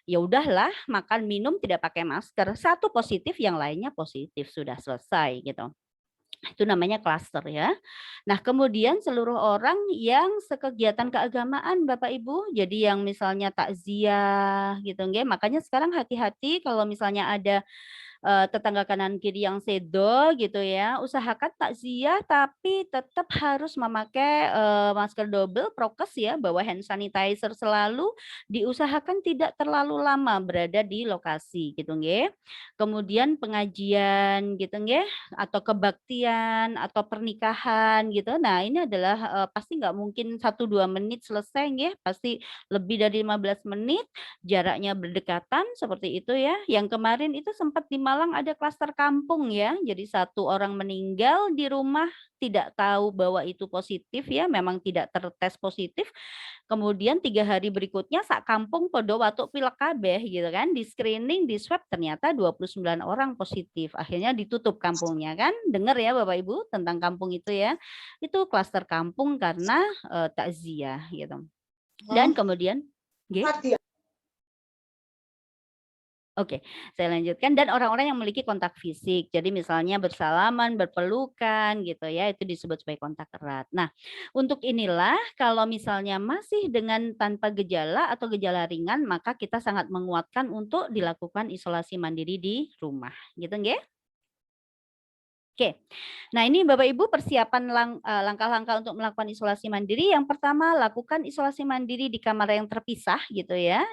Ya udahlah, makan minum tidak pakai masker, satu positif yang lainnya positif, sudah selesai gitu. Itu namanya klaster ya. Nah, kemudian seluruh orang yang sekegiatan keagamaan Bapak Ibu, jadi yang misalnya takziah gitu nggih, makanya sekarang hati-hati kalau misalnya ada tetangga kanan kiri yang sedo gitu ya, usahakan takziah tapi tetap harus memakai masker double, prokes ya, bawa hand sanitizer selalu, diusahakan tidak terlalu lama berada di lokasi gitu nggih. Kemudian pengajian gitu nggih, atau kebaktian atau pernikahan gitu. Nah, ini adalah pasti nggak mungkin 1-2 menit selesai nggih, pasti lebih dari 15 menit, jaraknya berdekatan seperti itu ya. Yang kemarin itu sempat di Malang ada klaster kampung ya. Jadi 1 orang meninggal di rumah, tidak tahu bahwa itu positif ya, memang tidak tertes positif. Kemudian 3 hari berikutnya sak kampung podo watuk pilek kabeh gitu kan, di screening, di swab ternyata 29 orang positif. Akhirnya ditutup kampungnya kan. Dengar ya Bapak Ibu tentang kampung itu ya. Itu klaster kampung karena takziah gitu. Dan kemudian nggih. Oke, saya lanjutkan dan orang-orang yang memiliki kontak fisik. Jadi misalnya bersalaman, berpelukan gitu ya, itu disebut sebagai kontak erat. Nah, untuk inilah kalau misalnya masih dengan tanpa gejala atau gejala ringan, maka kita sangat menguatkan untuk dilakukan isolasi mandiri di rumah. Gitu nggih? Oke, nah ini Bapak Ibu persiapan langkah-langkah untuk melakukan isolasi mandiri. Yang pertama, lakukan isolasi mandiri di kamar yang terpisah gitu ya.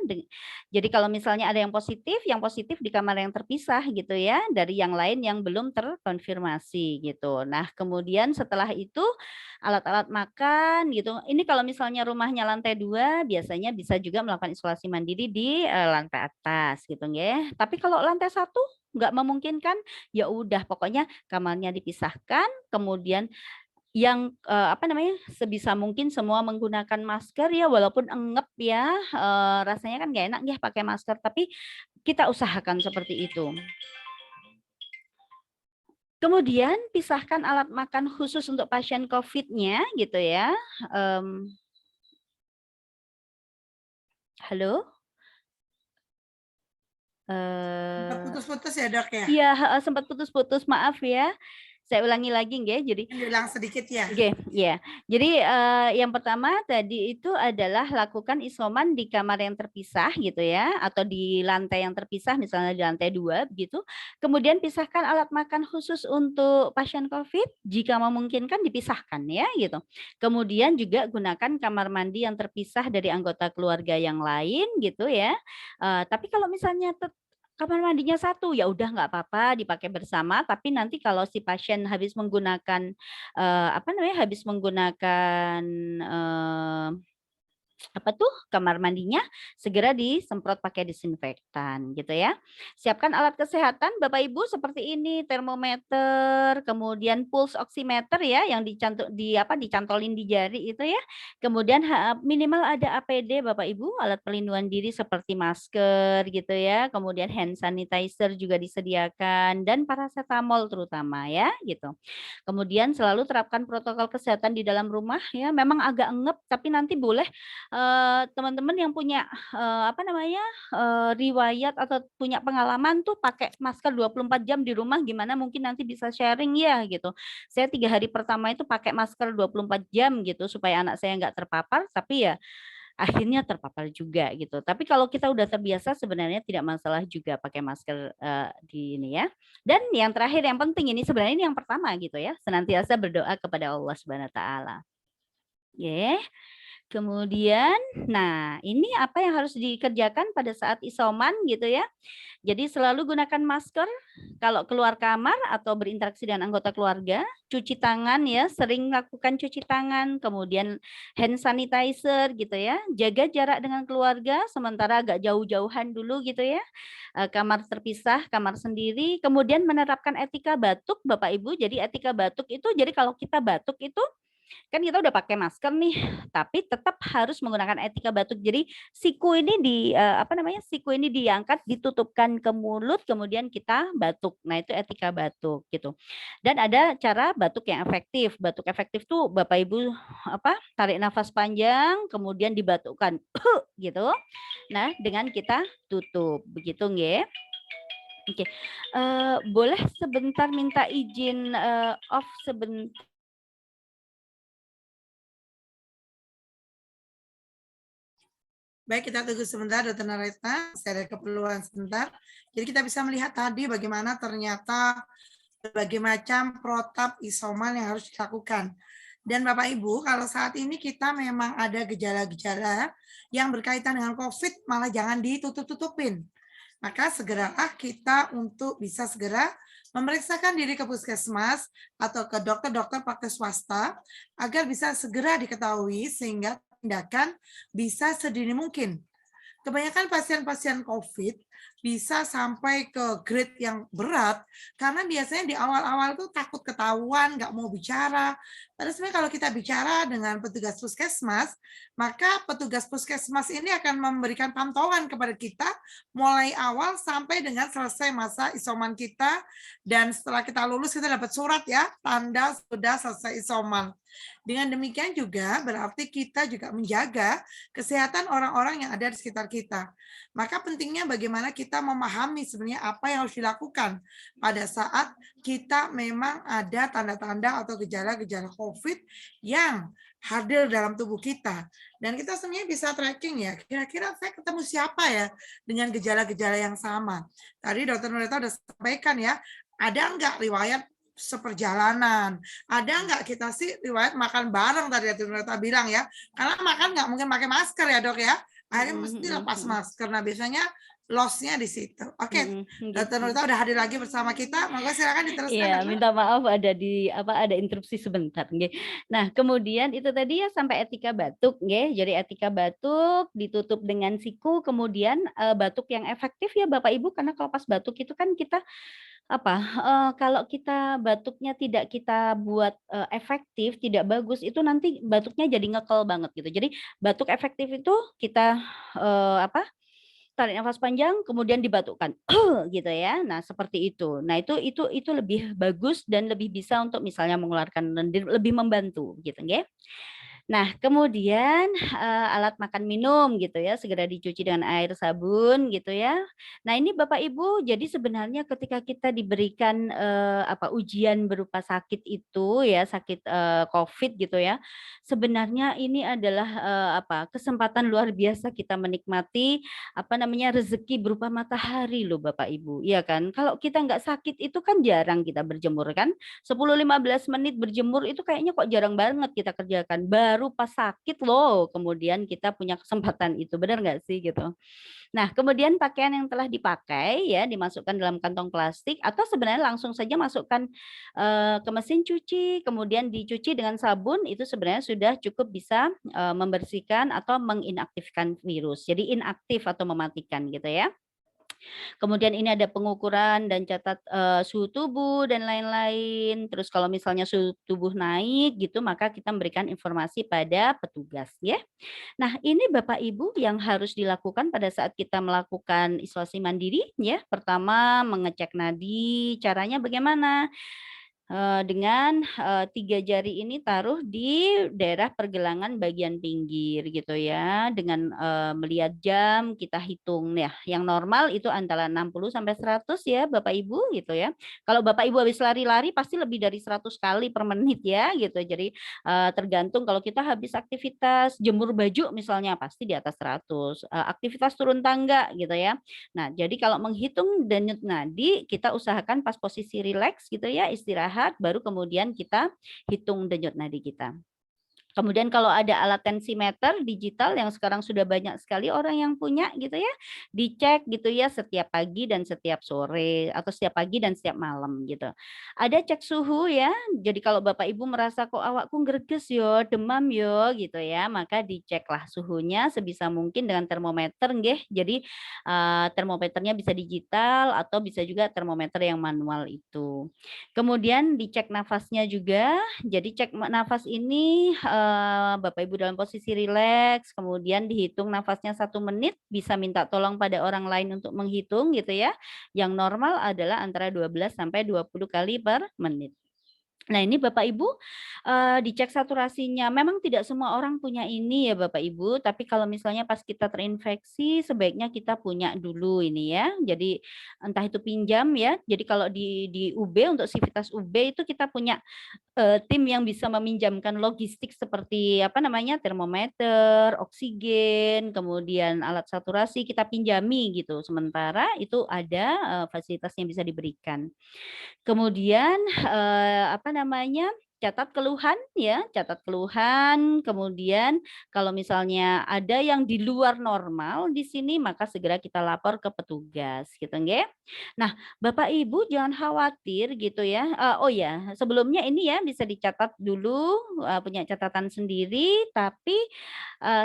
Jadi kalau misalnya ada yang positif di kamar yang terpisah gitu ya, dari yang lain yang belum terkonfirmasi gitu. Nah kemudian setelah itu alat-alat makan gitu. Ini kalau misalnya rumahnya lantai 2, biasanya bisa juga melakukan isolasi mandiri di lantai atas gitu ya. Tapi kalau lantai 1 nggak memungkinkan, ya udah pokoknya kamarnya dipisahkan, kemudian yang sebisa mungkin semua menggunakan masker ya, walaupun engep ya, rasanya kan nggak enak ya pakai masker, tapi kita usahakan seperti itu. Kemudian pisahkan alat makan khusus untuk pasien COVID-nya gitu ya. Halo? Sempat putus-putus ya Dok ya? Iya, sempat putus-putus, maaf ya. Saya ulangi lagi nggih. Jadi diulang sedikit ya. Oke, ya. Jadi yang pertama tadi itu adalah lakukan isoman di kamar yang terpisah gitu ya, atau di lantai yang terpisah, misalnya di lantai 2 begitu. Kemudian pisahkan alat makan khusus untuk pasien COVID, jika memungkinkan dipisahkan ya gitu. Kemudian juga gunakan kamar mandi yang terpisah dari anggota keluarga yang lain gitu ya. Tapi kalau misalnya kamar mandinya 1, ya udah nggak apa-apa dipakai bersama, tapi nanti kalau si pasien habis menggunakan kamar mandinya segera disemprot pakai disinfektan gitu ya. Siapkan alat kesehatan Bapak Ibu seperti ini, termometer, kemudian pulse oximeter ya yang dicantolin di jari itu ya. Kemudian minimal ada APD Bapak Ibu, alat pelindungan diri seperti masker gitu ya. Kemudian hand sanitizer juga disediakan dan paracetamol terutama ya gitu. Kemudian selalu terapkan protokol kesehatan di dalam rumah ya. Memang agak engep tapi nanti boleh teman-teman yang punya riwayat atau punya pengalaman tuh pakai masker 24 jam di rumah gimana mungkin nanti bisa sharing ya gitu. Saya 3 hari pertama itu pakai masker 24 jam gitu supaya anak saya nggak terpapar tapi ya akhirnya terpapar juga gitu. Tapi kalau kita udah terbiasa sebenarnya tidak masalah juga pakai masker di ini ya. Dan yang terakhir yang penting ini sebenarnya ini yang pertama gitu ya, senantiasa berdoa kepada Allah Subhanahu wa taala. Ya. Kemudian, nah ini apa yang harus dikerjakan pada saat isoman gitu ya. Jadi selalu gunakan masker kalau keluar kamar atau berinteraksi dengan anggota keluarga, cuci tangan ya, sering lakukan cuci tangan, kemudian hand sanitizer gitu ya, jaga jarak dengan keluarga sementara agak jauh-jauhan dulu gitu ya. Kamar terpisah, kamar sendiri, kemudian menerapkan etika batuk Bapak Ibu. Jadi etika batuk itu jadi kalau kita batuk itu kan kita udah pakai masker nih, tapi tetap harus menggunakan etika batuk. Jadi siku ini siku ini diangkat, ditutupkan ke mulut, kemudian kita batuk. Nah itu etika batuk gitu. Dan ada cara batuk yang efektif. Batuk efektif tuh Bapak Ibu tarik nafas panjang, kemudian dibatukkan gitu. Nah dengan kita tutup, begitu nggih. Oke, boleh sebentar minta izin off sebentar. Baik, kita tunggu sebentar, Dr. Nareta. Saya ada keperluan sebentar. Jadi kita bisa melihat tadi bagaimana ternyata berbagai macam protap isoman yang harus dilakukan. Dan Bapak Ibu, kalau saat ini kita memang ada gejala-gejala yang berkaitan dengan COVID, malah jangan ditutup-tutupin. Maka segeralah kita untuk bisa segera memeriksakan diri ke puskesmas atau ke dokter-dokter praktek swasta agar bisa segera diketahui sehingga tindakan bisa sedini mungkin. Kebanyakan pasien-pasien COVID bisa sampai ke grade yang berat karena biasanya di awal-awal tuh takut ketahuan, nggak mau bicara. Padahal sebenarnya kalau kita bicara dengan petugas puskesmas, maka petugas puskesmas ini akan memberikan pantauan kepada kita mulai awal sampai dengan selesai masa isoman kita, dan setelah kita lulus kita dapat surat ya, tanda sudah selesai isoman. Dengan demikian juga berarti kita juga menjaga kesehatan orang-orang yang ada di sekitar kita. Maka pentingnya bagaimana kita memahami sebenarnya apa yang harus dilakukan pada saat kita memang ada tanda-tanda atau gejala-gejala COVID yang hadir dalam tubuh kita. Dan kita sebenarnya bisa tracking ya, kira-kira saya ketemu siapa ya dengan gejala-gejala yang sama. Tadi Dr. Nurita sudah sampaikan ya, ada enggak riwayat seperjalanan, ada enggak kita sih riwayat makan bareng tadi Dr. Nurita bilang ya, karena makan enggak mungkin pakai masker ya dok ya, akhirnya mesti lepas masker. Nah biasanya loss-nya di situ. Oke, Dr. Nurita udah hadir lagi bersama kita. Monggo silakan diteruskan. Iya, minta maaf ada interupsi sebentar nggih. Nah, kemudian itu tadi ya sampai etika batuk nggih. Jadi etika batuk ditutup dengan siku, kemudian batuk yang efektif ya Bapak Ibu, karena kalau pas batuk itu kan kita kalau kita batuknya tidak kita buat efektif, tidak bagus, itu nanti batuknya jadi ngekel banget gitu. Jadi batuk efektif itu kita tarik nafas panjang kemudian dibatukkan gitu ya. Nah, seperti itu. Nah, itu lebih bagus dan lebih bisa untuk misalnya mengeluarkan lendir, lebih membantu gitu nggih. Nah, kemudian alat makan minum gitu ya, segera dicuci dengan air sabun gitu ya. Nah, ini Bapak Ibu, jadi sebenarnya ketika kita diberikan ujian berupa sakit itu ya, sakit COVID gitu ya. Sebenarnya ini adalah kesempatan luar biasa kita menikmati rezeki berupa matahari loh Bapak Ibu. Iya kan? Kalau kita nggak sakit itu kan jarang kita berjemur kan. 10-15 menit berjemur itu kayaknya kok jarang banget kita kerjakan. Baru baru pas sakit loh, kemudian kita punya kesempatan itu, benar nggak sih gitu. Nah, kemudian pakaian yang telah dipakai ya dimasukkan dalam kantong plastik atau sebenarnya langsung saja masukkan ke mesin cuci, kemudian dicuci dengan sabun, itu sebenarnya sudah cukup bisa membersihkan atau menginaktifkan virus. Jadi inaktif atau mematikan gitu ya. Kemudian ini ada pengukuran dan catat suhu tubuh dan lain-lain. Terus kalau misalnya suhu tubuh naik gitu, maka kita memberikan informasi pada petugas ya. Nah, ini Bapak Ibu yang harus dilakukan pada saat kita melakukan isolasi mandiri ya. Pertama, mengecek nadi. Caranya bagaimana? Dengan 3 jari ini taruh di daerah pergelangan bagian pinggir gitu ya. Dengan melihat jam kita hitung ya. Yang normal itu antara 60 sampai 100 ya Bapak Ibu gitu ya. Kalau Bapak Ibu habis lari-lari pasti lebih dari 100 kali per menit ya gitu. Jadi tergantung kalau kita habis aktivitas jemur baju misalnya pasti di atas 100. Aktivitas turun tangga gitu ya. Nah, jadi kalau menghitung denyut nadi kita usahakan pas posisi rileks gitu ya, istirahat baru kemudian kita hitung denyut nadi kita. Kemudian kalau ada alat tensimeter digital yang sekarang sudah banyak sekali orang yang punya gitu ya, dicek gitu ya setiap pagi dan setiap sore atau setiap pagi dan setiap malam gitu. Ada cek suhu ya. Jadi kalau Bapak Ibu merasa kok awakku greges yo, demam yo gitu ya, maka diceklah suhunya sebisa mungkin dengan termometer nggih. Jadi termometernya bisa digital atau bisa juga termometer yang manual itu. Kemudian dicek nafasnya juga. Jadi cek nafas ini Bapak Ibu dalam posisi rileks, kemudian dihitung nafasnya 1 menit, bisa minta tolong pada orang lain untuk menghitung gitu ya. Yang normal adalah antara 12 sampai 20 kali per menit. Nah ini Bapak Ibu dicek saturasinya. Memang tidak semua orang punya ini ya Bapak Ibu, tapi kalau misalnya pas kita terinfeksi sebaiknya kita punya dulu ini ya. Jadi entah itu pinjam ya. Jadi kalau di UB untuk Sivitas UB itu kita punya tim yang bisa meminjamkan logistik seperti apa namanya termometer, oksigen, kemudian alat saturasi kita pinjami gitu. Sementara itu ada fasilitas yang bisa diberikan. Kemudian apa namanya? Catat keluhan ya, catat keluhan. Kemudian kalau misalnya ada yang di luar normal di sini maka segera kita lapor ke petugas gitu nggih. Nah, Bapak Ibu jangan khawatir gitu ya. Oh ya, sebelumnya ini ya bisa dicatat dulu punya catatan sendiri tapi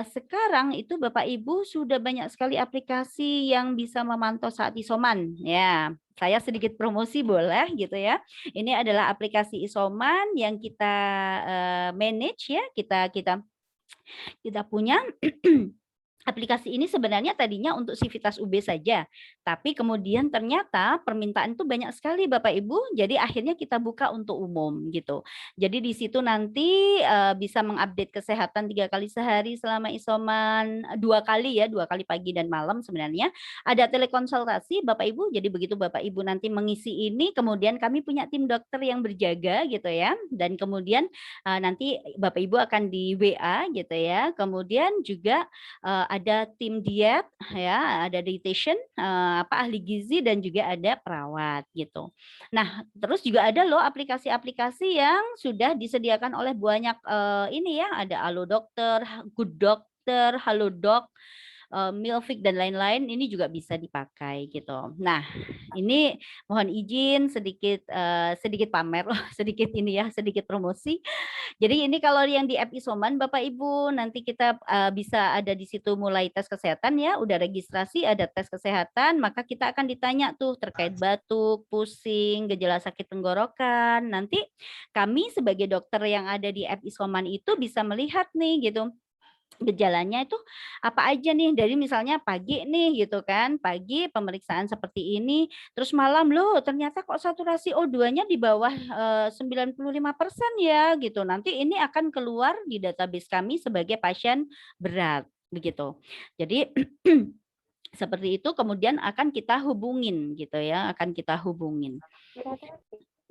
sekarang itu Bapak Ibu sudah banyak sekali aplikasi yang bisa memantau saat isoman ya. Saya sedikit promosi boleh gitu ya. Ini adalah aplikasi isoman yang kita manage ya, kita punya. Aplikasi ini sebenarnya tadinya untuk Sivitas UB saja, tapi kemudian ternyata permintaan itu banyak sekali Bapak Ibu, jadi akhirnya kita buka untuk umum gitu. Jadi di situ nanti bisa mengupdate kesehatan 3 kali sehari selama isoman, 2 kali ya, 2 kali pagi dan malam sebenarnya. Ada telekonsultasi Bapak Ibu, jadi begitu Bapak Ibu nanti mengisi ini, kemudian kami punya tim dokter yang berjaga gitu ya, dan kemudian nanti Bapak Ibu akan di WA gitu ya, kemudian juga ada tim diet ya, ada dietitian, ahli gizi dan juga ada perawat gitu. Nah, terus juga ada loh aplikasi-aplikasi yang sudah disediakan oleh banyak ini ya, ada Halo Dokter, Good Dokter, Halodoc, Milfik dan lain-lain ini juga bisa dipakai gitu. Nah, ini mohon izin sedikit pamer, sedikit ini ya, sedikit promosi. Jadi ini kalau yang di app Isoman Bapak Ibu nanti kita bisa ada di situ mulai tes kesehatan ya, udah registrasi ada tes kesehatan, maka kita akan ditanya tuh terkait batuk, pusing, gejala sakit tenggorokan. Nanti kami sebagai dokter yang ada di app Isoman itu bisa melihat nih gitu. Gejalanya itu apa aja nih dari misalnya pagi nih gitu kan, pagi pemeriksaan seperti ini, terus malam loh ternyata kok saturasi O2-nya di bawah 95% ya gitu. Nanti ini akan keluar di database kami sebagai pasien berat begitu. Jadi seperti itu kemudian akan kita hubungin gitu ya, akan kita hubungin.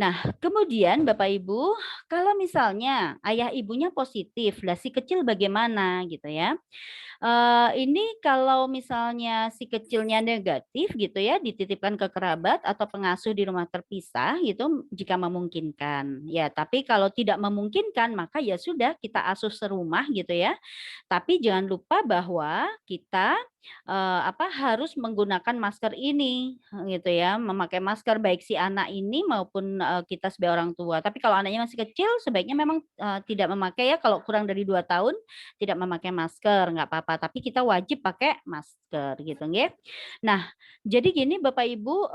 Nah, kemudian Bapak Ibu, kalau misalnya ayah ibunya positif, lah si kecil bagaimana gitu ya? Ini kalau misalnya si kecilnya negatif gitu ya, dititipkan ke kerabat atau pengasuh di rumah terpisah gitu jika memungkinkan. Ya, tapi kalau tidak memungkinkan maka ya sudah kita asuh serumah gitu ya. Tapi jangan lupa bahwa kita harus menggunakan masker ini gitu ya, memakai masker baik si anak ini maupun kita sebagai orang tua. Tapi kalau anaknya masih kecil sebaiknya memang tidak memakai ya, kalau kurang dari 2 tahun tidak memakai masker, nggak apa-apa, tapi kita wajib pakai masker gitu nggih. Nah, jadi gini Bapak Ibu,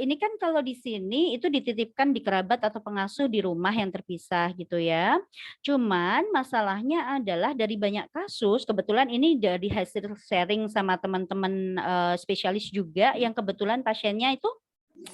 ini kan kalau di sini itu dititipkan di kerabat atau pengasuh di rumah yang terpisah gitu ya. Cuman masalahnya adalah dari banyak kasus, kebetulan ini dari hasil sharing sama teman-teman spesialis juga yang kebetulan pasiennya itu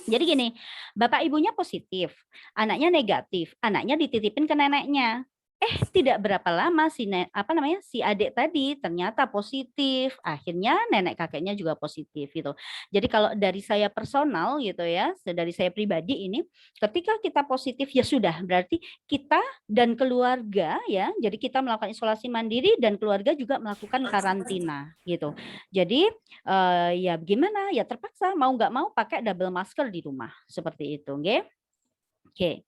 jadi gini, bapak ibunya positif, anaknya negatif, anaknya dititipin ke neneknya. Tidak berapa lama si adik tadi ternyata positif, akhirnya nenek kakeknya juga positif gitu. Jadi kalau dari saya personal gitu ya, dari saya pribadi ini, ketika kita positif ya sudah, berarti kita dan keluarga ya, jadi kita melakukan isolasi mandiri dan keluarga juga melakukan karantina gitu. Jadi ya gimana, ya terpaksa mau nggak mau pakai double masker di rumah, seperti itu nggih. Oke.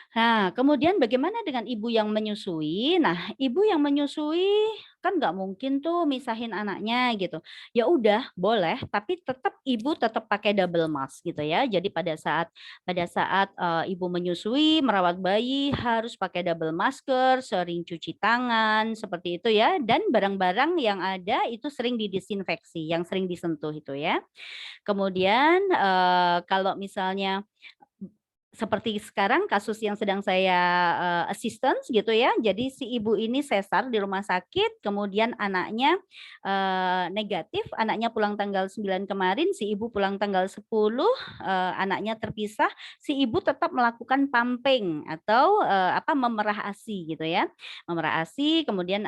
Nah, kemudian bagaimana dengan ibu yang menyusui? Nah, ibu yang menyusui kan nggak mungkin tuh misahin anaknya gitu. Ya udah, boleh, tapi tetap ibu tetap pakai double mask gitu ya. Jadi pada saat ibu menyusui, merawat bayi harus pakai double masker, sering cuci tangan seperti itu ya. Dan barang-barang yang ada itu sering didisinfeksi, yang sering disentuh itu ya. Kemudian kalau misalnya seperti sekarang kasus yang sedang saya assistance gitu ya. Jadi si ibu ini sesar di rumah sakit, kemudian anaknya negatif, anaknya pulang tanggal 9 kemarin, si ibu pulang tanggal 10, anaknya terpisah, si ibu tetap melakukan pumping atau memerah ASI gitu ya. Memerah ASI, kemudian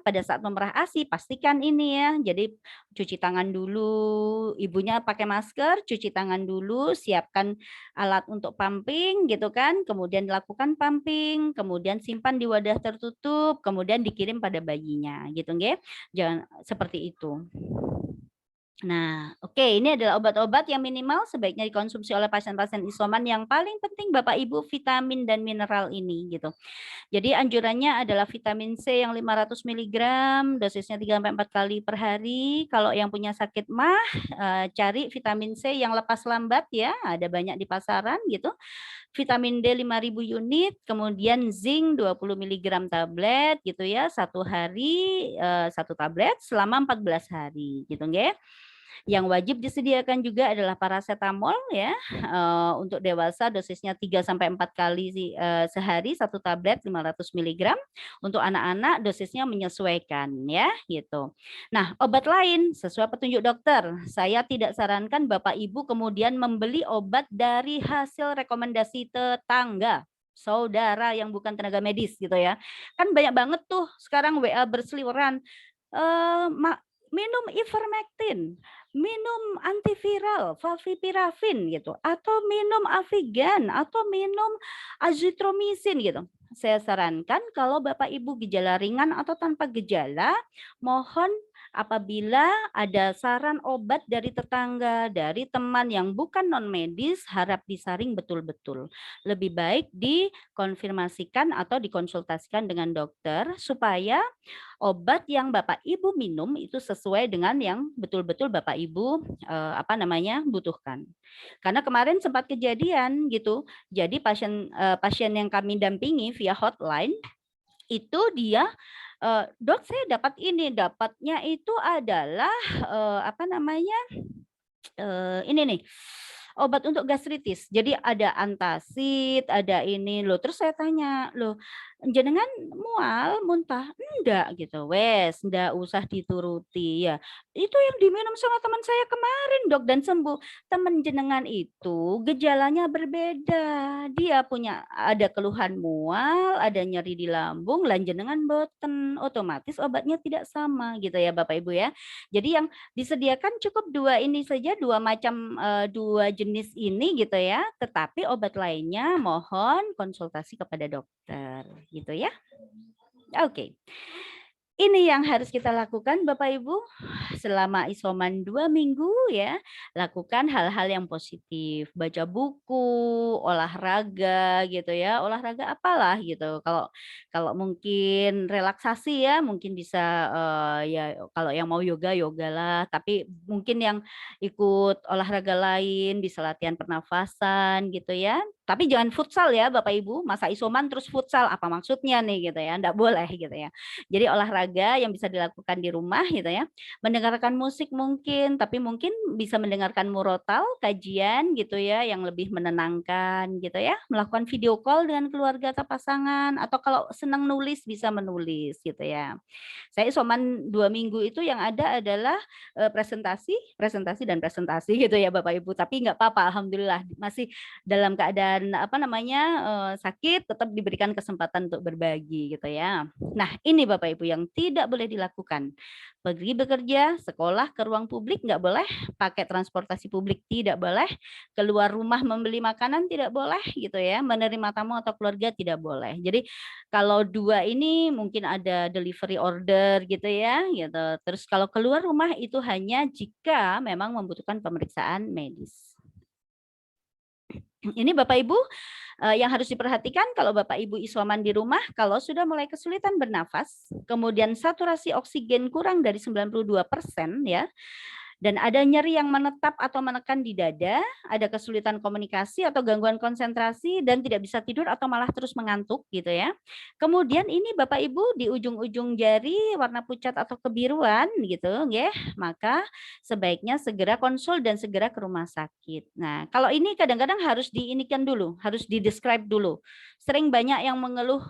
pada saat memerah ASI pastikan ini ya. Jadi cuci tangan dulu, ibunya pakai masker, cuci tangan dulu, siapkan alat untuk pumping gitu kan, kemudian dilakukan pumping, kemudian simpan di wadah tertutup, kemudian dikirim pada bayinya gitu nggih. Jangan seperti itu. Nah, oke, ini adalah obat-obat yang minimal sebaiknya dikonsumsi oleh pasien-pasien isoman. Yang paling penting Bapak Ibu vitamin dan mineral ini gitu. Jadi anjurannya adalah vitamin C yang 500 mg, dosisnya 3-4 kali per hari. Kalau yang punya sakit MAH, cari vitamin C yang lepas lambat ya, ada banyak di pasaran gitu. Vitamin D 5.000 unit, kemudian zinc 20 mg tablet gitu ya, satu hari 1 tablet selama 14 hari gitu nggih. Yang wajib disediakan juga adalah paracetamol ya, untuk dewasa dosisnya 3-4 kali sehari 1 tablet 500 mg. Untuk anak-anak dosisnya menyesuaikan ya gitu. Nah, obat lain sesuai petunjuk dokter. Saya tidak sarankan Bapak Ibu kemudian membeli obat dari hasil rekomendasi tetangga, saudara yang bukan tenaga medis gitu ya. Kan banyak banget tuh sekarang WA berseliweran. Minum ivermectin, minum antiviral, favipiravin gitu, atau minum Avigan, atau minum azithromycin gitu. Saya sarankan kalau Bapak Ibu gejala ringan atau tanpa gejala, mohon apabila ada saran obat dari tetangga, dari teman yang bukan non medis, harap disaring betul-betul. Lebih baik dikonfirmasikan atau dikonsultasikan dengan dokter supaya obat yang Bapak Ibu minum itu sesuai dengan yang betul-betul Bapak Ibu butuhkan. Karena kemarin sempat kejadian gitu. Jadi pasien yang kami dampingi via hotline itu dia dok saya dapat ini, dapatnya itu adalah ini nih obat untuk gastritis. Jadi ada antacid, ada ini loh. Terus saya tanya, loh jenengan mual, muntah? udah gitu, wes ndak usah dituruti ya. Itu yang diminum sama teman saya kemarin, Dok, dan sembuh. Teman jenengan itu gejalanya berbeda. Dia punya ada keluhan mual, ada nyeri di lambung, lan jenengan boten, otomatis obatnya tidak sama gitu ya Bapak Ibu ya. Jadi yang disediakan cukup dua ini saja, dua macam, dua jenis ini gitu ya. Tetapi obat lainnya mohon konsultasi kepada dokter gitu ya. Oke. Ini yang harus kita lakukan Bapak Ibu selama isoman 2 minggu ya. Lakukan hal-hal yang positif, baca buku, olahraga gitu ya. Olahraga apalah gitu. Kalau kalau mungkin relaksasi ya, mungkin bisa ya kalau yang mau yoga yogalah, tapi mungkin yang ikut olahraga lain bisa latihan pernafasan gitu ya. Tapi jangan futsal ya Bapak Ibu, masa isoman terus futsal apa maksudnya nih gitu ya. Enggak boleh gitu ya. Jadi olahraga yang bisa dilakukan di rumah gitu ya. Mendengarkan musik mungkin, tapi mungkin bisa mendengarkan murotal, kajian gitu ya yang lebih menenangkan gitu ya. Melakukan video call dengan keluarga atau pasangan, atau kalau senang nulis bisa menulis gitu ya. Saya isoman 2 minggu itu yang ada adalah presentasi, presentasi dan presentasi gitu ya Bapak Ibu. Tapi nggak apa-apa, alhamdulillah masih dalam keadaan apa namanya sakit, tetap diberikan kesempatan untuk berbagi gitu ya. Nah ini Bapak Ibu yang tidak boleh dilakukan. Pergi bekerja, sekolah, ke ruang publik nggak boleh, pakai transportasi publik tidak boleh, keluar rumah membeli makanan tidak boleh gitu ya, menerima tamu atau keluarga tidak boleh. Jadi kalau dua ini mungkin ada delivery order gitu ya, gitu. Terus kalau keluar rumah itu hanya jika memang membutuhkan pemeriksaan medis. Ini Bapak Ibu yang harus diperhatikan kalau Bapak Ibu isoman di rumah, kalau sudah mulai kesulitan bernafas, kemudian saturasi oksigen kurang dari 92% ya, dan ada nyeri yang menetap atau menekan di dada, ada kesulitan komunikasi atau gangguan konsentrasi dan tidak bisa tidur atau malah terus mengantuk gitu ya. Kemudian ini Bapak Ibu di ujung-ujung jari warna pucat atau kebiruan gitu ya, maka sebaiknya segera konsul dan segera ke rumah sakit. Nah, kalau ini kadang-kadang harus diinikan dulu, harus di-describe dulu. Sering banyak yang mengeluh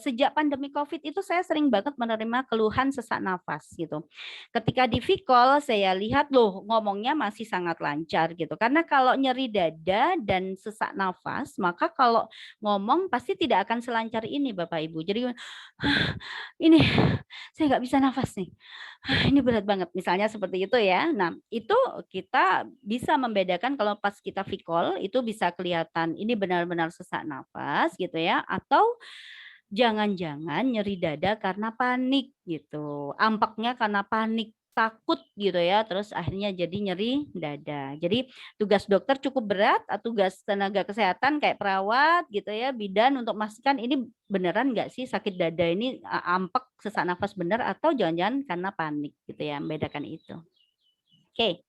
sejak pandemi Covid itu saya sering banget menerima keluhan sesak nafas gitu. Ketika di Vicol saya lihat loh ngomongnya masih sangat lancar gitu. Karena kalau nyeri dada dan sesak nafas, maka kalau ngomong pasti tidak akan selancar ini Bapak Ibu. Jadi ini saya nggak bisa nafas nih. Ini berat banget misalnya seperti itu ya. Nah, itu kita bisa membedakan kalau pas kita Vicol itu bisa kelihatan ini benar-benar sesak nafas gitu ya, atau jangan-jangan nyeri dada karena panik gitu. Ampaknya karena panik, takut gitu ya, terus akhirnya jadi nyeri dada. Jadi tugas dokter cukup berat, tugas tenaga kesehatan kayak perawat gitu ya, bidan untuk memastikan ini beneran nggak sih sakit dada ini ampek, sesak nafas benar atau jangan-jangan karena panik gitu ya, membedakan itu. Oke.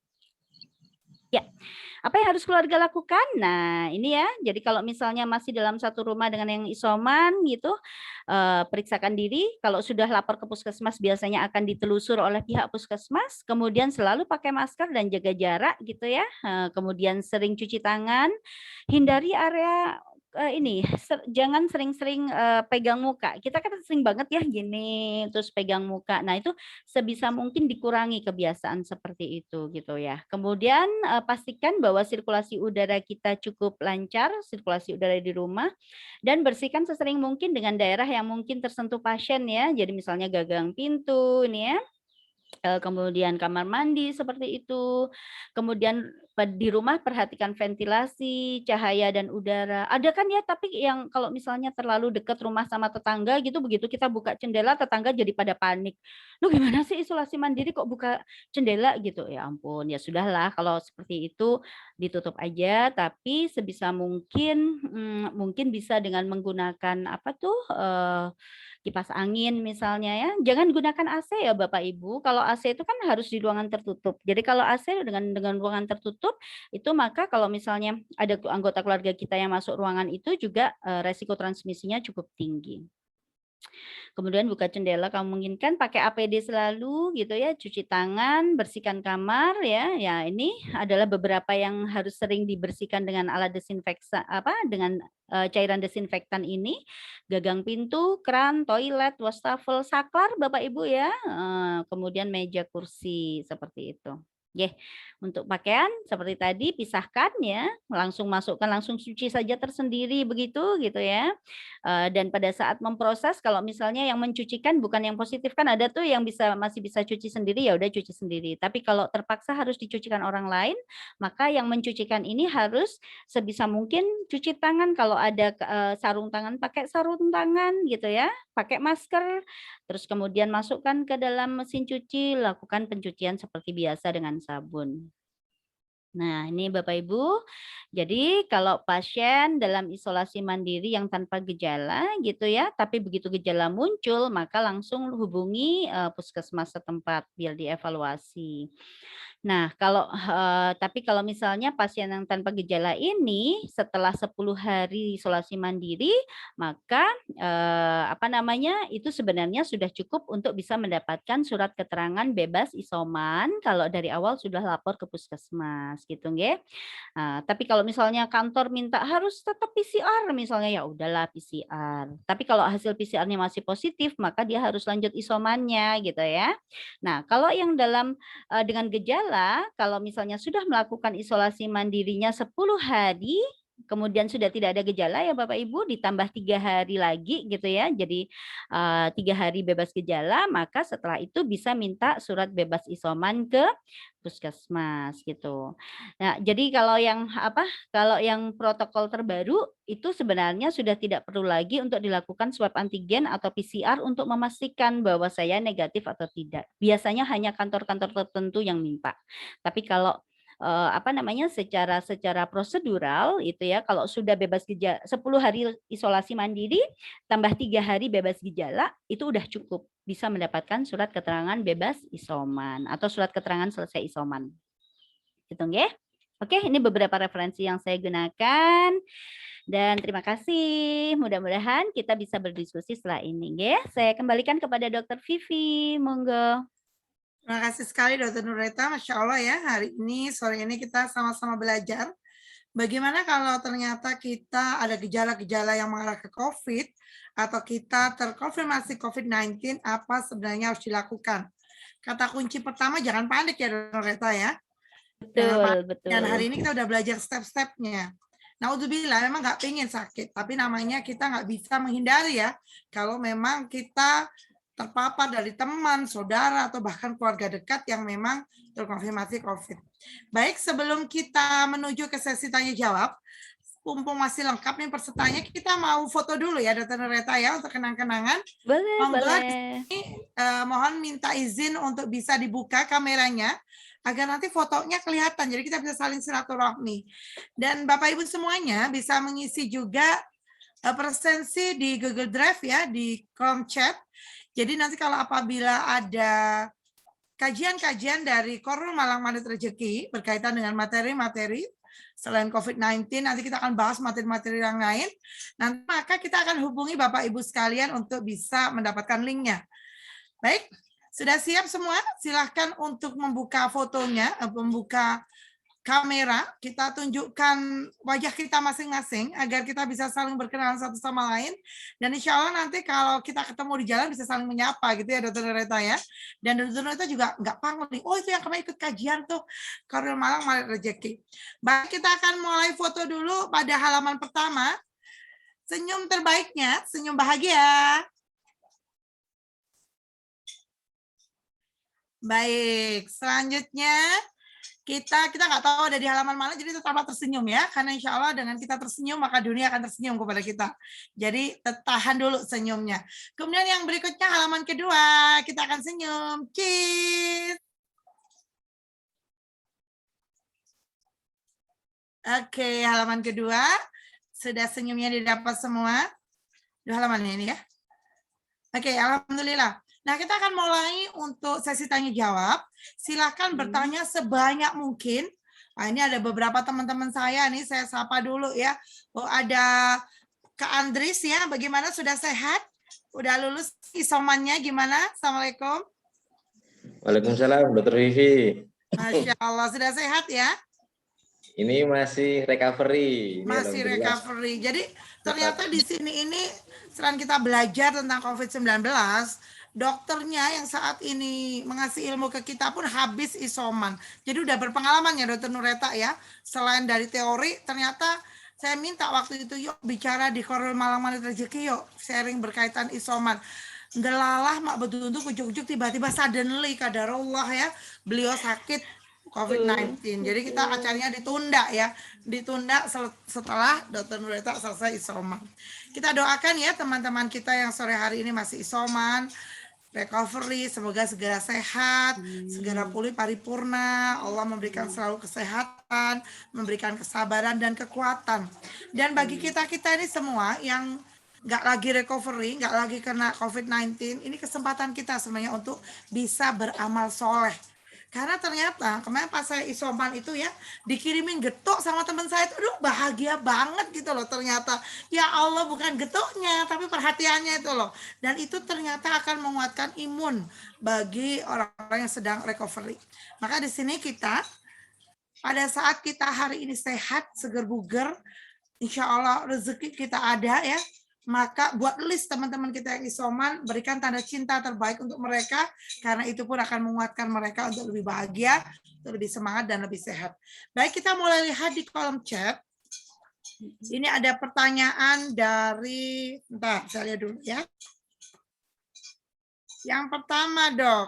Ya, apa yang harus keluarga lakukan? Nah, ini ya. Jadi kalau misalnya masih dalam satu rumah dengan yang isoman gitu, periksakan diri. Kalau sudah lapor ke puskesmas biasanya akan ditelusur oleh pihak puskesmas. Kemudian selalu pakai masker dan jaga jarak gitu ya. Kemudian sering cuci tangan. Hindari area ini jangan sering-sering pegang muka. Kita kan sering banget ya gini terus pegang muka. Nah, itu sebisa mungkin dikurangi kebiasaan seperti itu gitu ya. Kemudian pastikan bahwa sirkulasi udara kita cukup lancar, sirkulasi udara di rumah, dan bersihkan sesering mungkin dengan daerah yang mungkin tersentuh pasien ya. Jadi misalnya gagang pintu ini ya. Kemudian kamar mandi seperti itu. Kemudian di rumah perhatikan ventilasi, cahaya dan udara. Ada kan ya, tapi yang kalau misalnya terlalu dekat rumah sama tetangga gitu, begitu kita buka jendela, tetangga jadi pada panik. Lu gimana sih isolasi mandiri kok buka jendela gitu? Ya ampun, ya sudahlah kalau seperti itu ditutup aja. Tapi sebisa mungkin mungkin bisa dengan menggunakan apa tuh kipas angin misalnya ya. Jangan gunakan AC ya Bapak Ibu. Kalau AC itu kan harus di ruangan tertutup. Jadi kalau AC dengan ruangan tertutup itu maka kalau misalnya ada anggota keluarga kita yang masuk ruangan itu juga resiko transmisinya cukup tinggi. Kemudian buka jendela kalau memungkinkan, pakai APD selalu gitu ya, cuci tangan, bersihkan kamar ya. Ya, ini adalah beberapa yang harus sering dibersihkan dengan alat desinfektan dengan cairan desinfektan ini. Gagang pintu, keran, toilet, wastafel, saklar Bapak Ibu ya. Kemudian meja kursi seperti itu. Oke, untuk pakaian seperti tadi pisahkan ya, langsung masukkan, langsung cuci saja tersendiri begitu gitu ya. Dan pada saat memproses, kalau misalnya yang mencucikan bukan yang positif, kan ada tuh yang masih bisa cuci sendiri, ya udah cuci sendiri. Tapi kalau terpaksa harus dicucikan orang lain, maka yang mencucikan ini harus sebisa mungkin cuci tangan. Kalau ada sarung tangan, pakai sarung tangan gitu ya, pakai masker, terus kemudian masukkan ke dalam mesin cuci, lakukan pencucian seperti biasa dengan sabun. Nah, ini Bapak Ibu. Jadi kalau pasien dalam isolasi mandiri yang tanpa gejala gitu ya, tapi begitu gejala muncul maka langsung hubungi puskesmas setempat biar dievaluasi. Nah, tapi kalau misalnya pasien yang tanpa gejala ini setelah 10 hari isolasi mandiri, maka itu sebenarnya sudah cukup untuk bisa mendapatkan surat keterangan bebas isoman kalau dari awal sudah lapor ke puskesmas gitu nggih. Tapi kalau misalnya kantor minta harus tetap PCR misalnya, ya udahlah PCR. Tapi kalau hasil PCR-nya masih positif, maka dia harus lanjut isomannya gitu ya. Nah, kalau yang dengan gejala, kalau misalnya sudah melakukan isolasi mandirinya 10 hari, kemudian sudah tidak ada gejala ya Bapak Ibu, ditambah 3 hari lagi gitu ya, jadi 3 hari bebas gejala, maka setelah itu bisa minta surat bebas isoman ke puskesmas gitu. Nah, jadi kalau yang protokol terbaru itu sebenarnya sudah tidak perlu lagi untuk dilakukan swab antigen atau PCR untuk memastikan bahwa saya negatif atau tidak. Biasanya hanya kantor-kantor tertentu yang minta. Tapi kalau secara prosedural itu ya, kalau sudah bebas gejala 10 hari isolasi mandiri tambah 3 hari bebas gejala itu udah cukup bisa mendapatkan surat keterangan bebas isoman atau surat keterangan selesai isoman. Gitu nggih. Oke, ini beberapa referensi yang saya gunakan dan terima kasih. Mudah-mudahan kita bisa berdiskusi setelah ini nggih. Saya kembalikan kepada Dr. Vivi, monggo. Terima kasih sekali Dr. Nureta, Masya Allah ya, hari ini, sore ini kita sama-sama belajar bagaimana kalau ternyata kita ada gejala-gejala yang mengarah ke COVID atau kita terkonfirmasi COVID-19, apa sebenarnya harus dilakukan. Kata kunci pertama, jangan panik ya Dr. Nureta ya. Betul. Dan hari ini kita udah belajar step-stepnya. Naudzubillah, memang nggak pengen sakit, tapi namanya kita nggak bisa menghindari ya, kalau memang kita terpapar dari teman, saudara, atau bahkan keluarga dekat yang memang terkonfirmasi COVID. Baik, sebelum kita menuju ke sesi tanya-jawab, mumpung masih lengkap nih pesertanya, kita mau foto dulu ya, Dr. Nureta ya, untuk kenang-kenangan. Boleh. Mohon minta izin untuk bisa dibuka kameranya, agar nanti fotonya kelihatan, jadi kita bisa saling silaturahmi. Dan Bapak Ibu semuanya bisa mengisi juga presensi di Google Drive ya, di kolom chat. Jadi nanti kalau apabila ada kajian-kajian dari Korul Malang Mandit Rezeki berkaitan dengan materi-materi selain COVID-19, nanti kita akan bahas materi-materi yang lain. Nanti maka kita akan hubungi Bapak Ibu sekalian untuk bisa mendapatkan linknya. Baik, sudah siap semua? Silahkan untuk membuka fotonya, membuka kamera, kita tunjukkan wajah kita masing-masing agar kita bisa saling berkenalan satu sama lain. Dan insya Allah nanti kalau kita ketemu di jalan bisa saling menyapa gitu ya Dr. Nureta ya. Dan Dr. Nureta juga nggak pangling. Oh itu yang kemarin ikut kajian tuh, Korul Malang Mandit Rezeki. Baik, kita akan mulai foto dulu pada halaman pertama. Senyum terbaiknya, senyum bahagia. Baik, selanjutnya kita nggak tahu ada di halaman mana, jadi tetaplah tersenyum ya, karena insya Allah dengan kita tersenyum maka dunia akan tersenyum kepada kita. Jadi tahan dulu senyumnya. Kemudian yang berikutnya halaman kedua, kita akan senyum. Cheese. Oke, halaman kedua sudah senyumnya didapat semua. Di halaman ini ya. Oke, alhamdulillah. Nah, kita akan mulai untuk sesi tanya jawab. Silakan bertanya sebanyak mungkin. Nah, ini ada beberapa teman-teman saya nih, saya sapa dulu ya. Oh, ada Kak Andris ya, bagaimana, sudah sehat? Udah lulus isomannya gimana? Assalamualaikum. Waalaikumsalam, Dr. Vivi. Masya Allah, sudah sehat ya? Ini masih recovery. Ini Masih recovery. Jadi ternyata di sini ini selain kita belajar tentang COVID-19, dokternya yang saat ini mengasih ilmu ke kita pun habis isoman. Jadi udah berpengalaman ya Dokter Nureta ya. Selain dari teori, ternyata saya minta waktu itu yuk bicara di Korul Malang Manit Rezeki yuk sharing berkaitan isoman. Ngelalah mak betul-betul ujuk-ujuk tiba-tiba suddenly kadarullah ya beliau sakit COVID-19. Jadi kita acaranya ditunda ya. Ditunda setelah Dokter Nureta selesai isoman. Kita doakan ya teman-teman kita yang sore hari ini masih isoman, recovery, semoga segera sehat, segera pulih paripurna. Allah memberikan selalu kesehatan, memberikan kesabaran dan kekuatan. Dan bagi kita-kita ini semua yang nggak lagi recovery, nggak lagi kena COVID-19, ini kesempatan kita sebenarnya untuk bisa beramal soleh. Karena ternyata kemarin pas saya isoman itu ya dikirimin getok sama teman saya itu, aduh bahagia banget gitu loh ternyata. Ya Allah bukan getoknya tapi perhatiannya itu loh. Dan itu ternyata akan menguatkan imun bagi orang-orang yang sedang recovery. Maka di sini kita pada saat kita hari ini sehat, seger buger, insya Allah rezeki kita ada ya. Maka buat list teman-teman kita yang isoman, berikan tanda cinta terbaik untuk mereka, karena itu pun akan menguatkan mereka untuk lebih bahagia, untuk lebih semangat, dan lebih sehat. Baik, kita mulai lihat di kolom chat. Ini ada pertanyaan dari, bentar, saya lihat dulu ya. Yang pertama, Dok.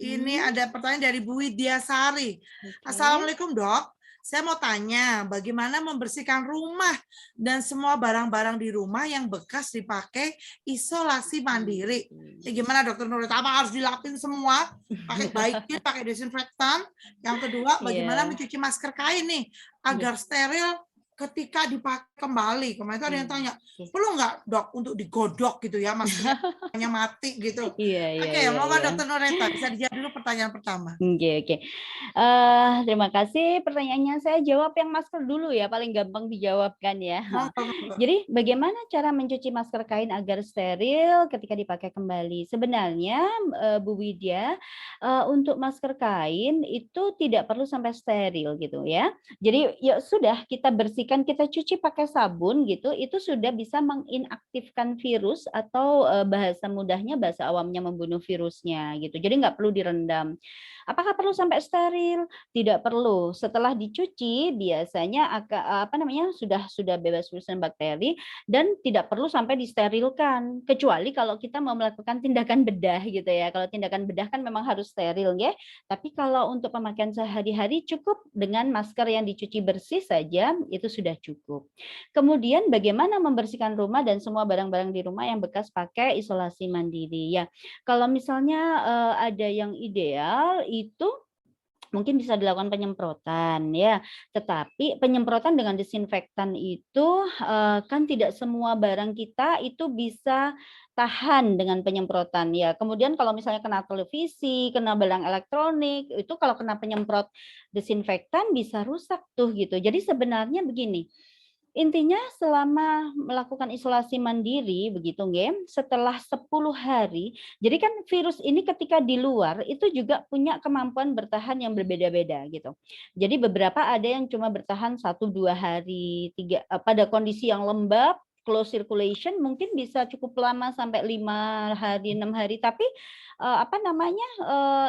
Ini ada pertanyaan dari Bu Widyasari. Assalamualaikum, Dok. Saya mau tanya, bagaimana membersihkan rumah dan semua barang-barang di rumah yang bekas dipakai isolasi mandiri? Ya gimana Dokter Nureta? Apa harus dilapin semua? Pakai baikin, pakai desinfektan? Yang kedua, bagaimana mencuci masker kain nih agar steril ketika dipakai kembali? Kemarin itu ada yang tanya, perlu nggak Dok untuk digodok gitu ya, maskernya hanya mati gitu? Oke, mau Dokter Nureta bisa dijawab dulu pertanyaan pertama. Oke. Terima kasih pertanyaannya. Saya jawab yang masker dulu ya, paling gampang dijawabkan ya. Jadi bagaimana cara mencuci masker kain agar steril ketika dipakai kembali? Sebenarnya Bu Widya, untuk masker kain itu tidak perlu sampai steril gitu ya. Jadi ya sudah kita bersihkan, kita cuci pakai sabun gitu, itu sudah bisa menginaktifkan virus atau bahasa mudahnya, bahasa awamnya membunuh virusnya gitu. Jadi nggak perlu direndam. Apakah perlu sampai steril? Tidak perlu. Setelah dicuci biasanya sudah bebas virus dan bakteri dan tidak perlu sampai disterilkan. Kecuali kalau kita mau melakukan tindakan bedah gitu ya. Kalau tindakan bedah kan memang harus steril ya. Tapi kalau untuk pemakaian sehari-hari cukup dengan masker yang dicuci bersih saja itu sudah cukup. Kemudian bagaimana membersihkan rumah dan semua barang-barang di rumah yang bekas pakai isolasi mandiri ya. Kalau misalnya ada yang ideal itu mungkin bisa dilakukan penyemprotan ya, tetapi penyemprotan dengan desinfektan itu kan tidak semua barang kita itu bisa tahan dengan penyemprotan ya. Kemudian kalau misalnya kena televisi, kena barang elektronik, itu kalau kena penyemprot desinfektan bisa rusak tuh gitu. Jadi sebenarnya begini, intinya selama melakukan isolasi mandiri begitu nggih, setelah 10 hari, jadi kan virus ini ketika di luar itu juga punya kemampuan bertahan yang berbeda-beda gitu. Jadi beberapa ada yang cuma bertahan 1-2 hari, 3 pada kondisi yang lembab, close circulation mungkin bisa cukup lama sampai 5 hari, 6 hari, tapi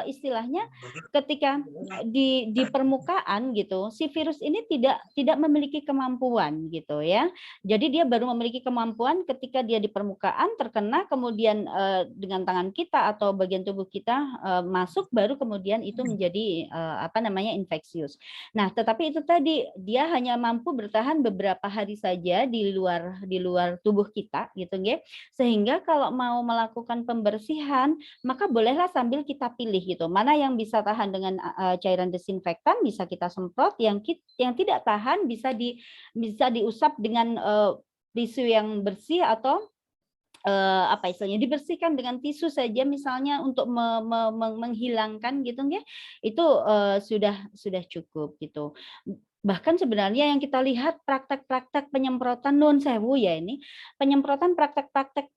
istilahnya ketika di permukaan gitu, si virus ini tidak memiliki kemampuan gitu ya. Jadi dia baru memiliki kemampuan ketika dia di permukaan terkena, kemudian dengan tangan kita atau bagian tubuh kita masuk, baru kemudian itu menjadi infeksius. Nah, tetapi itu tadi dia hanya mampu bertahan beberapa hari saja di luar tubuh kita gitu nggih. Sehingga kalau mau melakukan pembersihan maka bolehlah sambil kita pilih gitu, mana yang bisa tahan dengan cairan desinfektan bisa kita semprot, yang tidak tahan bisa diusap dengan tisu yang bersih atau dibersihkan dengan tisu saja misalnya untuk menghilangkan gitu nggih, itu sudah cukup gitu. Bahkan sebenarnya yang kita lihat praktek-praktek penyemprotan nun sewu ya ini penyemprotan praktek-praktek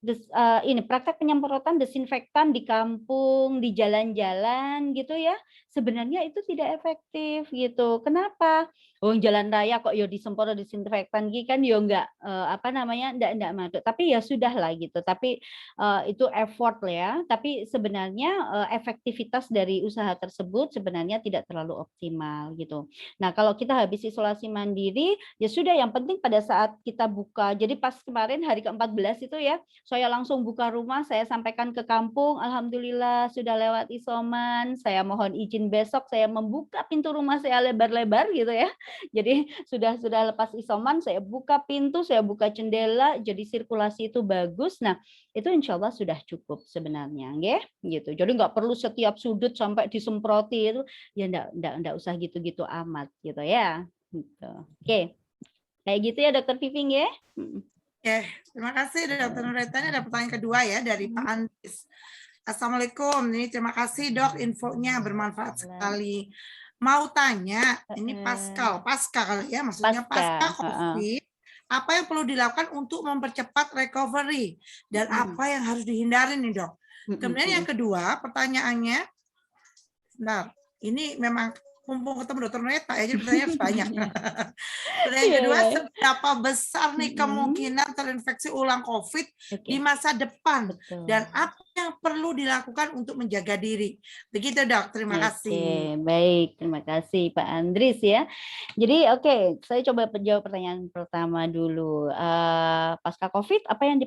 praktek penyemprotan desinfektan di kampung, di jalan-jalan gitu ya. Sebenarnya itu tidak efektif gitu. Kenapa? Oh, jalan raya kok yo disemprot desinfektan gitu kan yo enggak enggak maduk. Tapi ya sudahlah gitu. Tapi itu effort lah ya. Tapi sebenarnya efektivitas dari usaha tersebut sebenarnya tidak terlalu optimal gitu. Nah, kalau kita habis isolasi mandiri, ya sudah yang penting pada saat kita buka. Jadi pas kemarin hari ke-14 itu ya, saya langsung buka rumah, saya sampaikan ke kampung, alhamdulillah sudah lewat isoman, saya mohon izin besok saya membuka pintu rumah saya lebar-lebar gitu ya. Jadi sudah lepas isoman, saya buka pintu, saya buka jendela, jadi sirkulasi itu bagus. Nah, itu insya Allah sudah cukup sebenarnya, gitu. Jadi nggak perlu setiap sudut sampai disemproti itu, ya enggak usah gitu-gitu amat gitu ya. Gitu. Oke. Kayak gitu ya Dokter Viving ya. Oke, terima kasih Dokter Nureta. Ini ada pertanyaan kedua ya dari Pak Andris. Assalamualaikum. Ini terima kasih Dok, infonya bermanfaat sekali. Mau tanya, ini pasca kali ya, maksudnya pasca COVID, apa yang perlu dilakukan untuk mempercepat recovery dan apa yang harus dihindari nih Dok? Kemudian yang kedua, pertanyaannya, nah ini memang mumpung ketemu Dokter Neta ya, jadi pertanyaan harus banyak. Pertanyaan kedua, seberapa besar nih kemungkinan terinfeksi ulang COVID di masa depan? Dan apa yang perlu dilakukan untuk menjaga diri? Begitu Dok, terima kasih. Baik, terima kasih Pak Andris ya. Jadi saya coba jawab pertanyaan pertama dulu. Pasca COVID, apa yang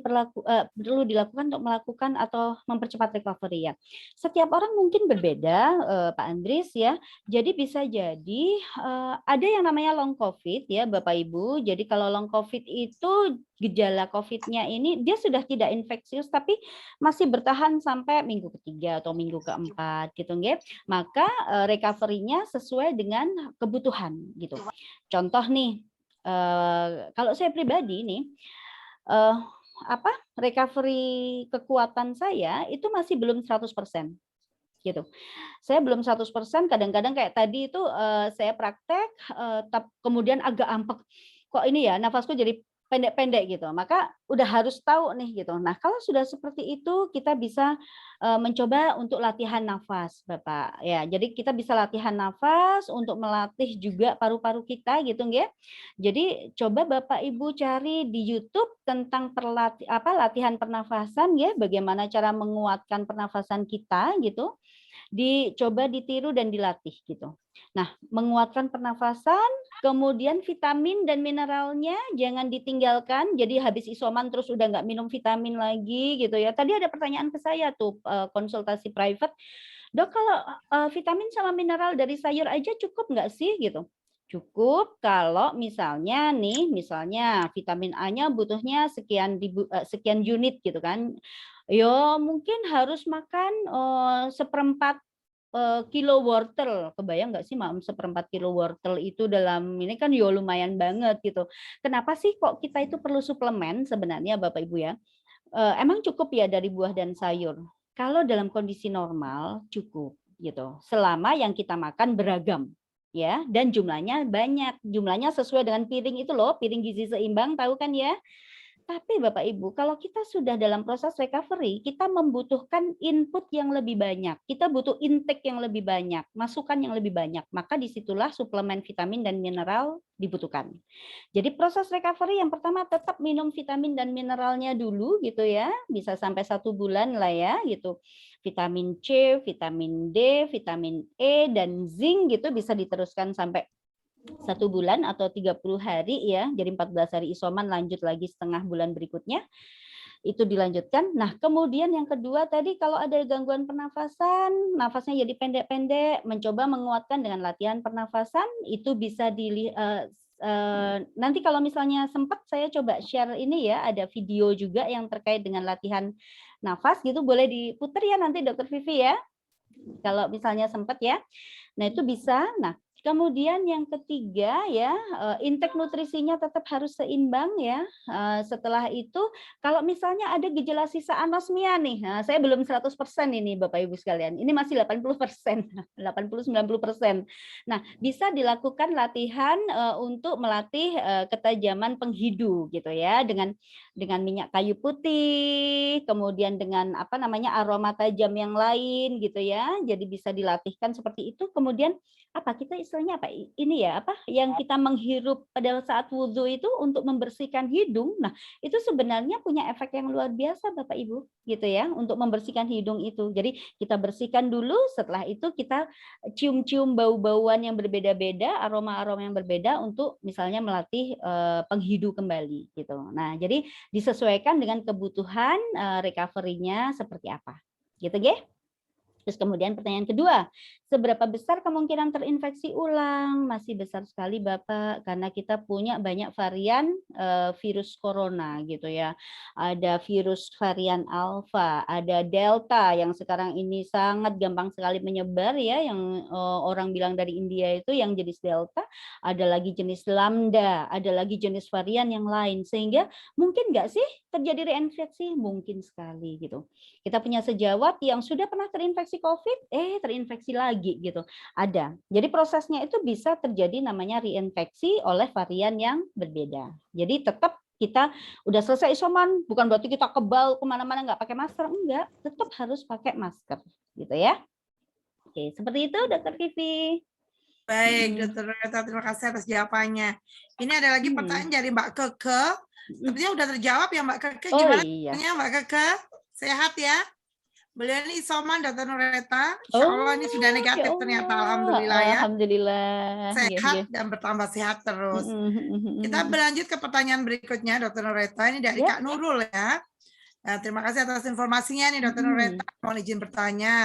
perlu dilakukan untuk melakukan atau mempercepat recovery ya? Setiap orang mungkin berbeda, Pak Andris ya. Jadi bisa jadi ada yang namanya long COVID ya Bapak Ibu. Jadi kalau long COVID itu gejala COVID-nya ini dia sudah tidak infeksius tapi masih bertahan sampai minggu ketiga atau minggu keempat gitu nggih. Maka recovery-nya sesuai dengan kebutuhan gitu. Contoh nih kalau saya pribadi nih recovery kekuatan saya itu masih belum 100%. Gitu. Saya belum 100%, kadang-kadang kayak tadi itu saya praktek kemudian agak ampek. Kok ini ya nafasku jadi pendek-pendek gitu. Maka udah harus tahu nih gitu. Nah, kalau sudah seperti itu kita bisa mencoba untuk latihan nafas, Bapak. Ya, jadi kita bisa latihan nafas untuk melatih juga paru-paru kita gitu nggih. Jadi coba Bapak Ibu cari di YouTube tentang latihan pernafasan ya, bagaimana cara menguatkan pernafasan kita gitu. Dicoba ditiru dan dilatih gitu. Nah, menguatkan pernafasan, kemudian vitamin dan mineralnya jangan ditinggalkan. Jadi habis isoman terus udah nggak minum vitamin lagi gitu ya. Tadi ada pertanyaan ke saya tuh konsultasi private, Dok kalau vitamin sama mineral dari sayur aja cukup nggak sih gitu? Cukup kalau misalnya vitamin A-nya butuhnya sekian unit gitu kan. Yo mungkin harus makan 1/4 kilo wortel. Kebayang nggak sih 1/4 kilo wortel itu dalam ini kan yo lumayan banget gitu. Kenapa sih kok kita itu perlu suplemen sebenarnya Bapak Ibu ya? Emang cukup ya dari buah dan sayur? Kalau dalam kondisi normal cukup gitu. Selama yang kita makan beragam ya dan jumlahnya banyak. Jumlahnya sesuai dengan piring itu loh, piring gizi seimbang tahu kan ya? Tapi Bapak Ibu, kalau kita sudah dalam proses recovery, kita membutuhkan input yang lebih banyak. Kita butuh intake yang lebih banyak, masukan yang lebih banyak. Maka disitulah suplemen vitamin dan mineral dibutuhkan. Jadi proses recovery yang pertama tetap minum vitamin dan mineralnya dulu gitu ya. Bisa sampai 1 bulan lah ya gitu. Vitamin C, vitamin D, vitamin E, dan zinc gitu bisa diteruskan sampai 1 bulan atau 30 hari ya, jadi 14 hari isoman lanjut lagi setengah bulan berikutnya, itu dilanjutkan. Nah kemudian yang kedua tadi kalau ada gangguan pernafasan, nafasnya jadi pendek-pendek, mencoba menguatkan dengan latihan pernafasan, itu bisa nanti kalau misalnya sempat saya coba share ini ya, ada video juga yang terkait dengan latihan nafas gitu, boleh diputar ya nanti Dokter Vivi ya, kalau misalnya sempat ya. Nah itu bisa, Kemudian yang ketiga ya, intake nutrisinya tetap harus seimbang ya. Setelah itu kalau misalnya ada gejala sisa anosmia nih, nah, saya belum 100% ini Bapak Ibu sekalian. Ini masih 80%, 80-90%. Nah, bisa dilakukan latihan untuk melatih ketajaman penghidu gitu ya, dengan minyak kayu putih, kemudian dengan apa namanya aroma tajam yang lain gitu ya. Jadi bisa dilatihkan seperti itu. Kemudian apa kita istilahnya apa ini ya, apa yang kita menghirup pada saat wudhu itu untuk membersihkan hidung. Nah, itu sebenarnya punya efek yang luar biasa Bapak Ibu gitu ya, untuk membersihkan hidung itu. Jadi kita bersihkan dulu, setelah itu kita cium-cium bau-bauan yang berbeda-beda, aroma-aroma yang berbeda untuk misalnya melatih penghidu kembali gitu. Nah, jadi disesuaikan dengan kebutuhan recovery-nya seperti apa. Gitu, nggih? Terus kemudian pertanyaan kedua, seberapa besar kemungkinan terinfeksi ulang? Masih besar sekali Bapak, karena kita punya banyak varian virus corona gitu ya. Ada virus varian alfa, ada delta yang sekarang ini sangat gampang sekali menyebar ya, yang orang bilang dari India itu yang jenis delta, ada lagi jenis lambda, ada lagi jenis varian yang lain. Sehingga mungkin nggak sih terjadi reinfeksi? Mungkin sekali gitu. Kita punya sejawat yang sudah pernah terinfeksi COVID, terinfeksi lagi gitu. Ada. Jadi prosesnya itu bisa terjadi namanya reinfeksi oleh varian yang berbeda. Jadi tetap kita udah selesai isoman, bukan berarti kita kebal kemana-mana nggak pakai masker, enggak. Tetap harus pakai masker, gitu ya. Oke, seperti itu, Dr. Kivi. Baik, Dr. Reta, terima kasih atas jawabannya. Ini ada lagi pertanyaan dari Mbak Keke. Sepertinya udah terjawab ya Mbak Keke. Gimana Mbak Keke? Sehat ya? Beliau ini isoman Dr. Nureta. Insya Allah ini sudah negatif ternyata. Alhamdulillah ya. Alhamdulillah. Sehat dan bertambah sehat terus. Kita berlanjut ke pertanyaan berikutnya Dr. Nureta. Ini dari Kak Nurul ya. Nah, terima kasih atas informasinya nih Dr. Nureta. Mohon izin bertanya.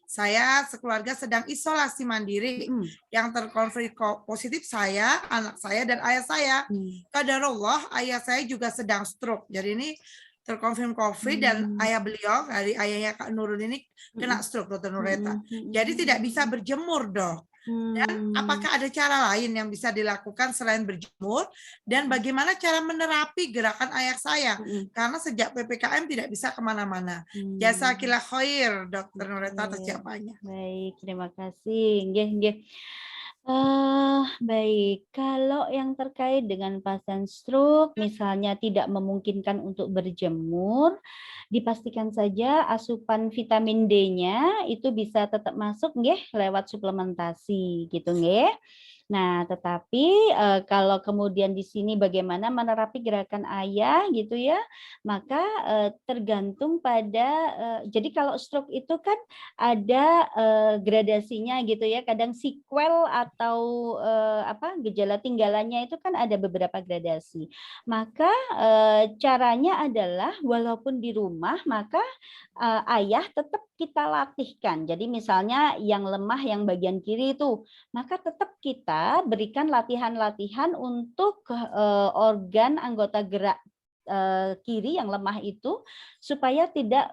Saya sekeluarga sedang isolasi mandiri. Yang terkonfirmasi positif saya, anak saya, dan ayah saya. Qadarullah, ayah saya juga sedang stroke. Jadi ini terkonfirm COVID dan ayah beliau, dari ayahnya Kak Nurul ini kena stroke Dr. Nureta. Jadi tidak bisa berjemur dok. Dan apakah ada cara lain yang bisa dilakukan selain berjemur? Dan bagaimana cara menerapi gerakan ayah saya? Karena sejak PPKM tidak bisa kemana-mana. Jazakillah khair Dr. Nureta atas jawabannya. Baik, terima kasih. Baik, kalau yang terkait dengan pasien stroke, misalnya tidak memungkinkan untuk berjemur, dipastikan saja asupan vitamin D-nya itu bisa tetap masuk nggih lewat suplementasi gitu nggih. Nah, tetapi kalau kemudian di sini bagaimana menerapi gerakan ayah gitu ya, maka tergantung pada jadi kalau stroke itu kan ada gradasinya gitu ya, kadang sequel atau gejala tinggalannya itu kan ada beberapa gradasi. Maka caranya adalah walaupun di rumah maka ayah tetap kita latihkan. Jadi misalnya yang lemah yang bagian kiri itu, maka tetap kita berikan latihan-latihan untuk organ anggota gerak kiri yang lemah itu supaya tidak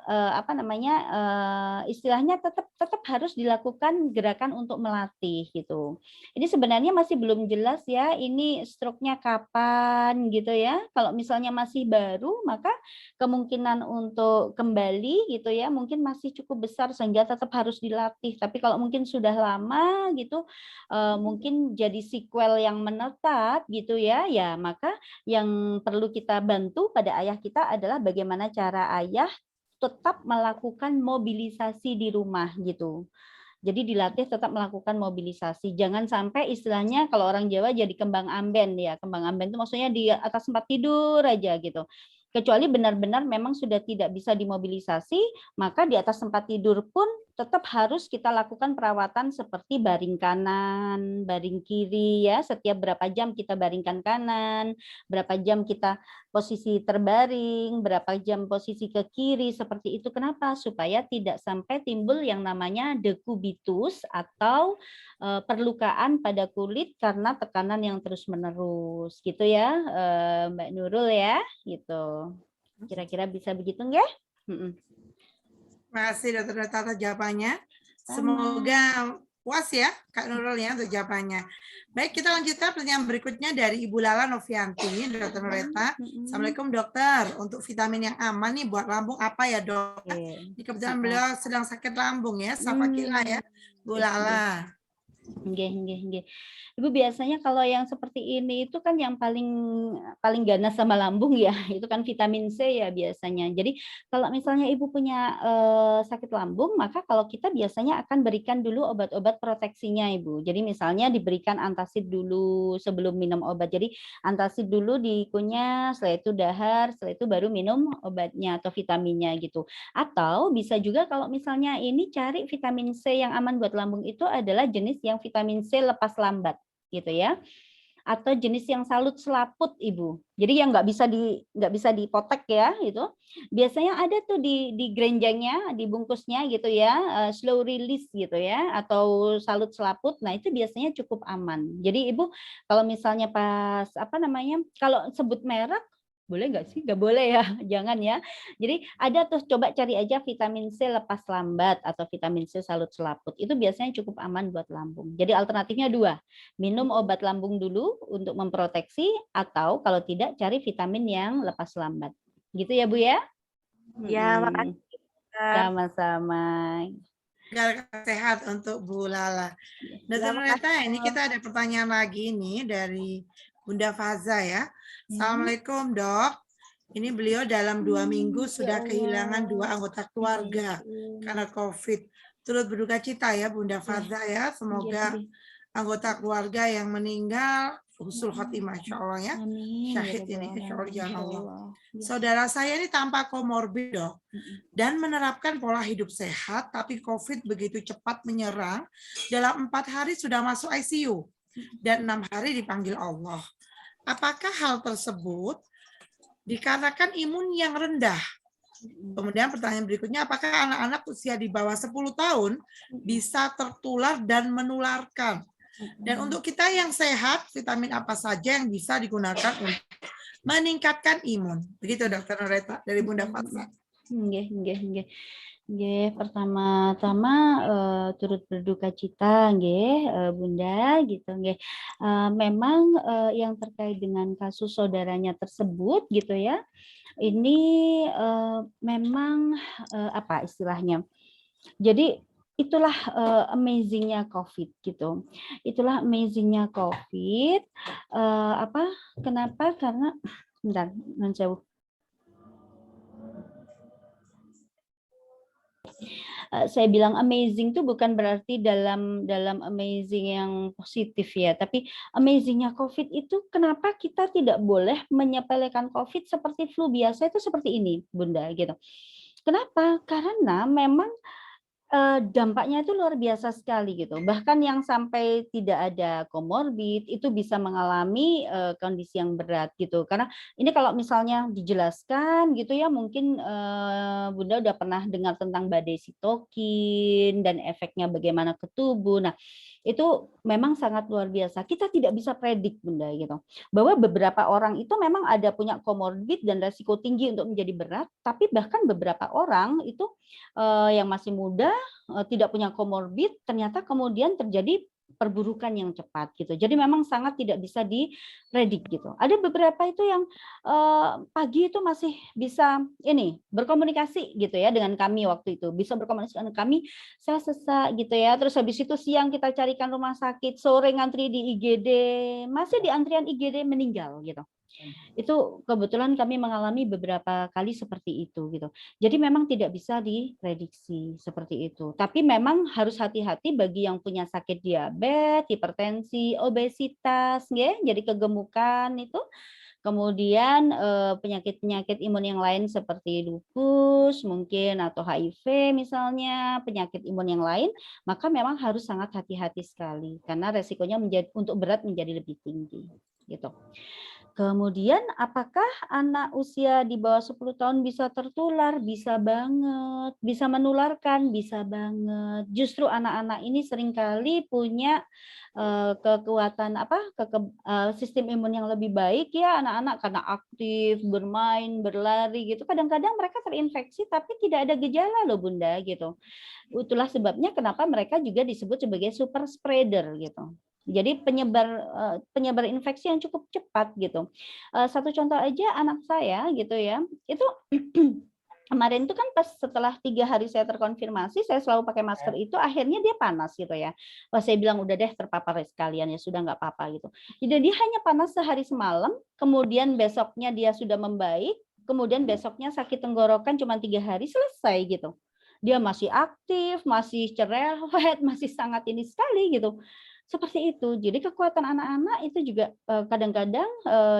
istilahnya tetap harus dilakukan gerakan untuk melatih gitu. Ini sebenarnya masih belum jelas ya ini stroke-nya kapan gitu ya. Kalau misalnya masih baru maka kemungkinan untuk kembali gitu ya mungkin masih cukup besar sehingga tetap harus dilatih. Tapi kalau mungkin sudah lama gitu mungkin jadi sequel yang menetap gitu ya, ya maka yang perlu kita bantu pada ayah kita adalah bagaimana cara ayah tetap melakukan mobilisasi di rumah gitu. Jadi dilatih tetap melakukan mobilisasi. Jangan sampai istilahnya kalau orang Jawa jadi kembang amben ya. Kembang amben itu maksudnya di atas tempat tidur aja gitu. Kecuali benar-benar memang sudah tidak bisa dimobilisasi, maka di atas tempat tidur pun tetap harus kita lakukan perawatan seperti baring kanan, baring kiri ya. Setiap berapa jam kita baringkan kanan, berapa jam kita posisi terbaring, berapa jam posisi ke kiri, seperti itu. Kenapa? Supaya tidak sampai timbul yang namanya dekubitus atau perlukaan pada kulit karena tekanan yang terus-menerus gitu ya, Mbak Nurul ya, gitu. Kira-kira bisa begitu nggak? Terima kasih Dr. Tata jawabannya. Semoga Puas ya Kak Nurul ya untuk jawabannya. Baik, kita lanjutkan pertanyaan berikutnya dari Ibu Lala Novianti, Dokter Nureta. Assalamualaikum dokter, untuk vitamin yang aman nih buat lambung apa ya dok? Ini kebetulan beliau sedang sakit lambung ya, Safakila ya, Bu Lala. Nggih. Ibu biasanya kalau yang seperti ini itu kan yang paling ganas sama lambung ya, itu kan vitamin C ya biasanya. Jadi kalau misalnya Ibu punya sakit lambung, maka kalau kita biasanya akan berikan dulu obat-obat proteksinya Ibu. Jadi misalnya diberikan antacid dulu sebelum minum obat. Jadi antacid dulu dikunyah, setelah itu dahar, setelah itu baru minum obatnya atau vitaminnya gitu. Atau bisa juga kalau misalnya ini cari vitamin C yang aman buat lambung itu adalah jenis yang vitamin C lepas lambat gitu ya, atau jenis yang salut selaput Ibu. Jadi yang nggak bisa dipotek ya gitu. Biasanya ada tuh di grenjangnya, di bungkusnya gitu ya, slow release gitu ya, atau salut selaput. Nah itu biasanya cukup aman. Jadi Ibu kalau misalnya pas kalau sebut merek boleh nggak sih? Nggak boleh ya, jangan ya. Jadi ada tuh, coba cari aja vitamin C lepas lambat atau vitamin C salut selaput. Itu biasanya cukup aman buat lambung. Jadi alternatifnya 2, minum obat lambung dulu untuk memproteksi, atau kalau tidak cari vitamin yang lepas lambat. Gitu ya Bu ya? Ya, makasih. Sama-sama. Sehat untuk Bu Lala. Dokter Nureta, ini kita ada pertanyaan lagi nih dari Bunda Faza ya. Assalamualaikum dok. Ini beliau dalam 2 minggu sudah kehilangan 2 anggota keluarga karena COVID. Turut berduka cita ya Bunda Faza ya. Semoga anggota keluarga yang meninggal husnul khotimah insya Allah ya. Syahid ini insya Allah ya Allah. Saudara saya ini tanpa komorbid dok. Dan menerapkan pola hidup sehat, tapi COVID begitu cepat menyerang. Dalam 4 hari sudah masuk ICU. Dan 6 hari dipanggil Allah. Apakah hal tersebut dikarenakan imun yang rendah? Kemudian pertanyaan berikutnya, apakah anak-anak usia di bawah 10 tahun bisa tertular dan menularkan? Dan untuk kita yang sehat, vitamin apa saja yang bisa digunakan untuk meningkatkan imun? Begitu Dokter Nureta dari Bunda Fatsa. Nggih. Pertama-tama turut berduka cita nggih Bunda gitu nggih. Memang yang terkait dengan kasus saudaranya tersebut gitu ya. Ini memang apa istilahnya? Jadi itulah amazing-nya COVID gitu. Itulah amazing-nya COVID. Kenapa? Karena bentar, jauh. Saya bilang amazing itu bukan berarti dalam amazing yang positif ya, tapi amazingnya COVID itu kenapa kita tidak boleh menyepelekan COVID seperti flu biasa itu seperti ini, Bunda gitu. Kenapa? Karena memang dampaknya itu luar biasa sekali gitu. Bahkan yang sampai tidak ada komorbid itu bisa mengalami kondisi yang berat gitu. Karena ini kalau misalnya dijelaskan gitu ya, mungkin Bunda udah pernah dengar tentang badai sitokin dan efeknya bagaimana ke tubuh. Nah, itu memang sangat luar biasa. Kita tidak bisa predik Bunda gitu. Bahwa beberapa orang itu memang ada punya komorbid dan resiko tinggi untuk menjadi berat, tapi bahkan beberapa orang itu yang masih muda tidak punya komorbid ternyata kemudian terjadi perburukan yang cepat gitu. Jadi memang sangat tidak bisa dipredik gitu. Ada beberapa itu yang pagi itu masih bisa berkomunikasi gitu ya dengan kami waktu itu. Bisa berkomunikasi dengan kami, saya sesak gitu ya. Terus habis itu siang kita carikan rumah sakit, sore ngantri di IGD, masih di antrian IGD meninggal gitu. Itu kebetulan kami mengalami beberapa kali seperti itu gitu. Jadi memang tidak bisa diprediksi seperti itu. Tapi memang harus hati-hati bagi yang punya sakit diabetes, hipertensi, obesitas, jadi kegemukan itu. Kemudian penyakit-penyakit imun yang lain seperti lupus mungkin atau HIV misalnya, penyakit imun yang lain, maka memang harus sangat hati-hati sekali karena resikonya untuk berat menjadi lebih tinggi gitu. Kemudian apakah anak usia di bawah 10 tahun bisa tertular? Bisa banget. Bisa menularkan? Bisa banget. Justru anak-anak ini seringkali punya kekuatan sistem imun yang lebih baik ya anak-anak karena aktif, bermain, berlari gitu. Kadang-kadang mereka terinfeksi tapi tidak ada gejala loh Bunda gitu. Itulah sebabnya kenapa mereka juga disebut sebagai super spreader gitu. Jadi penyebar infeksi yang cukup cepat gitu. Satu contoh aja anak saya gitu ya, itu kemarin itu kan pas setelah 3 hari saya terkonfirmasi, saya selalu pakai masker itu, akhirnya dia panas gitu ya. Wah saya bilang udah deh terpapar sekalian ya sudah nggak apa-apa gitu. Jadi dia hanya panas sehari semalam, kemudian besoknya dia sudah membaik, kemudian besoknya sakit tenggorokan cuma 3 hari selesai gitu. Dia masih aktif, masih cerewet, masih sangat ini sekali gitu. Seperti itu. Jadi kekuatan anak-anak itu juga kadang-kadang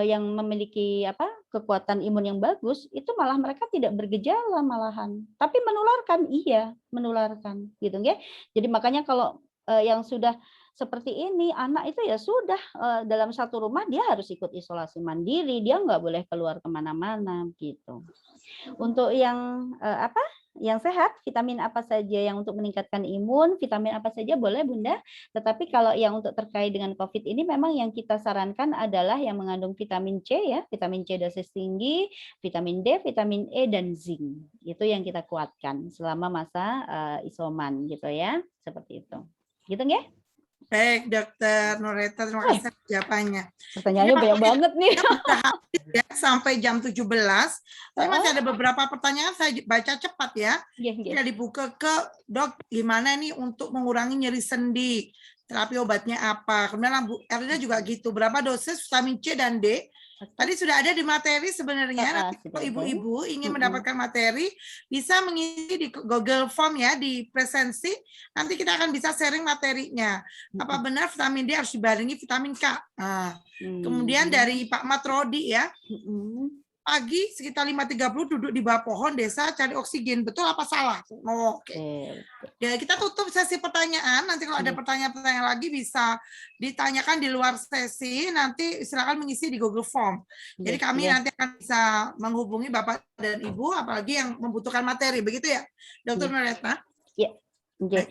yang memiliki kekuatan imun yang bagus itu malah mereka tidak bergejala malahan, tapi menularkan, iya menularkan gitu ya. Jadi makanya kalau yang sudah seperti ini anak itu ya sudah dalam satu rumah dia harus ikut isolasi mandiri, dia nggak boleh keluar kemana-mana gitu. Untuk yang yang sehat, vitamin apa saja yang untuk meningkatkan imun, vitamin apa saja boleh Bunda. Tetapi kalau yang untuk terkait dengan COVID ini memang yang kita sarankan adalah yang mengandung vitamin C ya, vitamin C dosis tinggi, vitamin D, vitamin E dan zinc. Itu yang kita kuatkan selama masa isoman gitu ya, seperti itu. Gitu nggih? Baik, Dokter Nureta, terima kasih atas jawabannya. Pertanyaannya banyak banget nih. Ya, sampai jam 17. Tapi masih ada beberapa pertanyaan saya baca cepat ya. Kita dibuka ke Dok, gimana nih untuk mengurangi nyeri sendi? Terapi obatnya apa? Kemudian Bu Erlina juga gitu. Berapa dosis vitamin C dan D? Tadi sudah ada di materi sebenarnya. Nanti kalau ibu-ibu ingin mendapatkan materi, bisa mengisi di Google Form ya, di presensi. Nanti kita akan bisa sharing materinya. Apa benar vitamin D harus dibarengi vitamin K? Nah, kemudian dari Pak Matrodi ya, pagi sekitar 5.30 duduk di bawah pohon desa cari oksigen. Betul apa salah? Oke. Ya, kita tutup sesi pertanyaan. Nanti kalau ada pertanyaan-pertanyaan lagi bisa ditanyakan di luar sesi. Nanti silakan mengisi di Google Form. Jadi kami nanti akan bisa menghubungi Bapak dan Ibu, apalagi yang membutuhkan materi. Begitu ya, Dr. Nureta? Iya. Oke.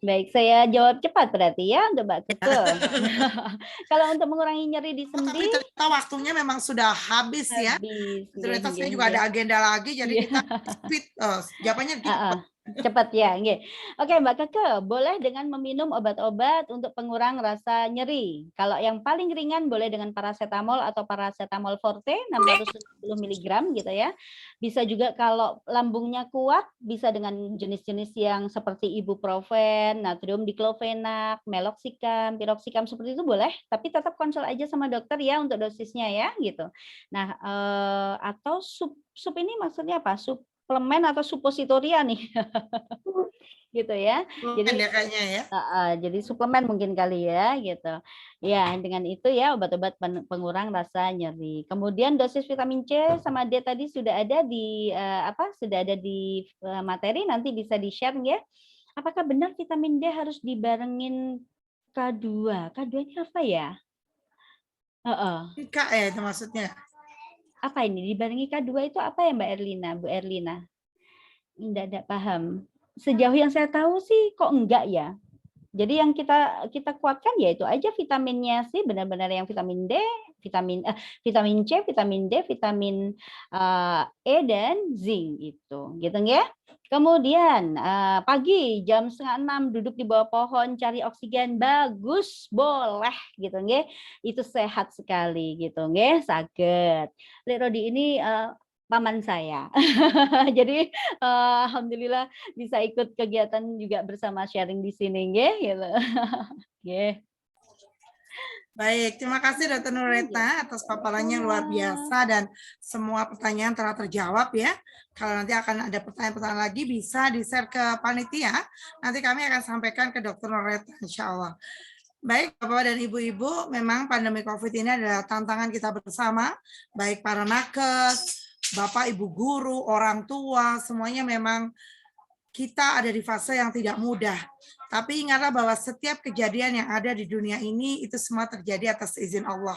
Baik, saya jawab cepat berarti ya untuk Mbak Keke. Kalau untuk mengurangi nyeri di sendi, tapi ternyata waktunya memang sudah habis ya. Ternyata saya juga ada agenda lagi, jadi kita speed. Jawabannya cepat ya. Oke Mbak Keke, boleh dengan meminum obat-obat untuk pengurang rasa nyeri. Kalau yang paling ringan boleh dengan paracetamol atau paracetamol forte 610 mg gitu ya. Bisa juga kalau lambungnya kuat bisa dengan jenis-jenis yang seperti ibuprofen, natrium diklofenak, meloxicam, piroxicam seperti itu boleh, tapi tetap konsul aja sama dokter ya untuk dosisnya ya gitu. Nah, atau sup ini maksudnya apa? Suplemen atau supositoria nih. Gitu ya. Jadi kayaknya ya. Jadi suplemen mungkin kali ya gitu. Ya, dengan itu ya obat-obat pengurang rasa nyeri. Kemudian dosis vitamin C sama D tadi sudah ada di materi, nanti bisa di-share ya. Apakah benar vitamin D harus dibarengin K2? K2 ini apa ya? K itu maksudnya. Apa ini? Dibarengi K2 itu apa ya Mbak Erlina? Bu Erlina? Tidak paham. Sejauh yang saya tahu sih kok enggak ya. Jadi yang kita kuatkan ya itu aja vitaminnya sih, benar-benar yang vitamin D, vitamin C, vitamin D, vitamin E dan zinc itu, gitu ya. Kemudian pagi jam 5:30 duduk di bawah pohon cari oksigen, bagus, boleh gitu ya. Itu sehat sekali gitu ya, saged. Lek Rodi ini paman saya. Jadi alhamdulillah bisa ikut kegiatan juga bersama sharing di sini gitu. Baik, terima kasih Dr. Nureta atas paparannya luar biasa dan semua pertanyaan telah terjawab ya. Kalau nanti akan ada pertanyaan-pertanyaan lagi bisa di-share ke panitia. Nanti kami akan sampaikan ke Dr. Nureta insya Allah. Baik, Bapak dan Ibu-Ibu, memang pandemi COVID ini adalah tantangan kita bersama, baik para nakes, Bapak, Ibu guru, orang tua, semuanya memang kita ada di fase yang tidak mudah. Tapi ingatlah bahwa setiap kejadian yang ada di dunia ini itu semua terjadi atas izin Allah.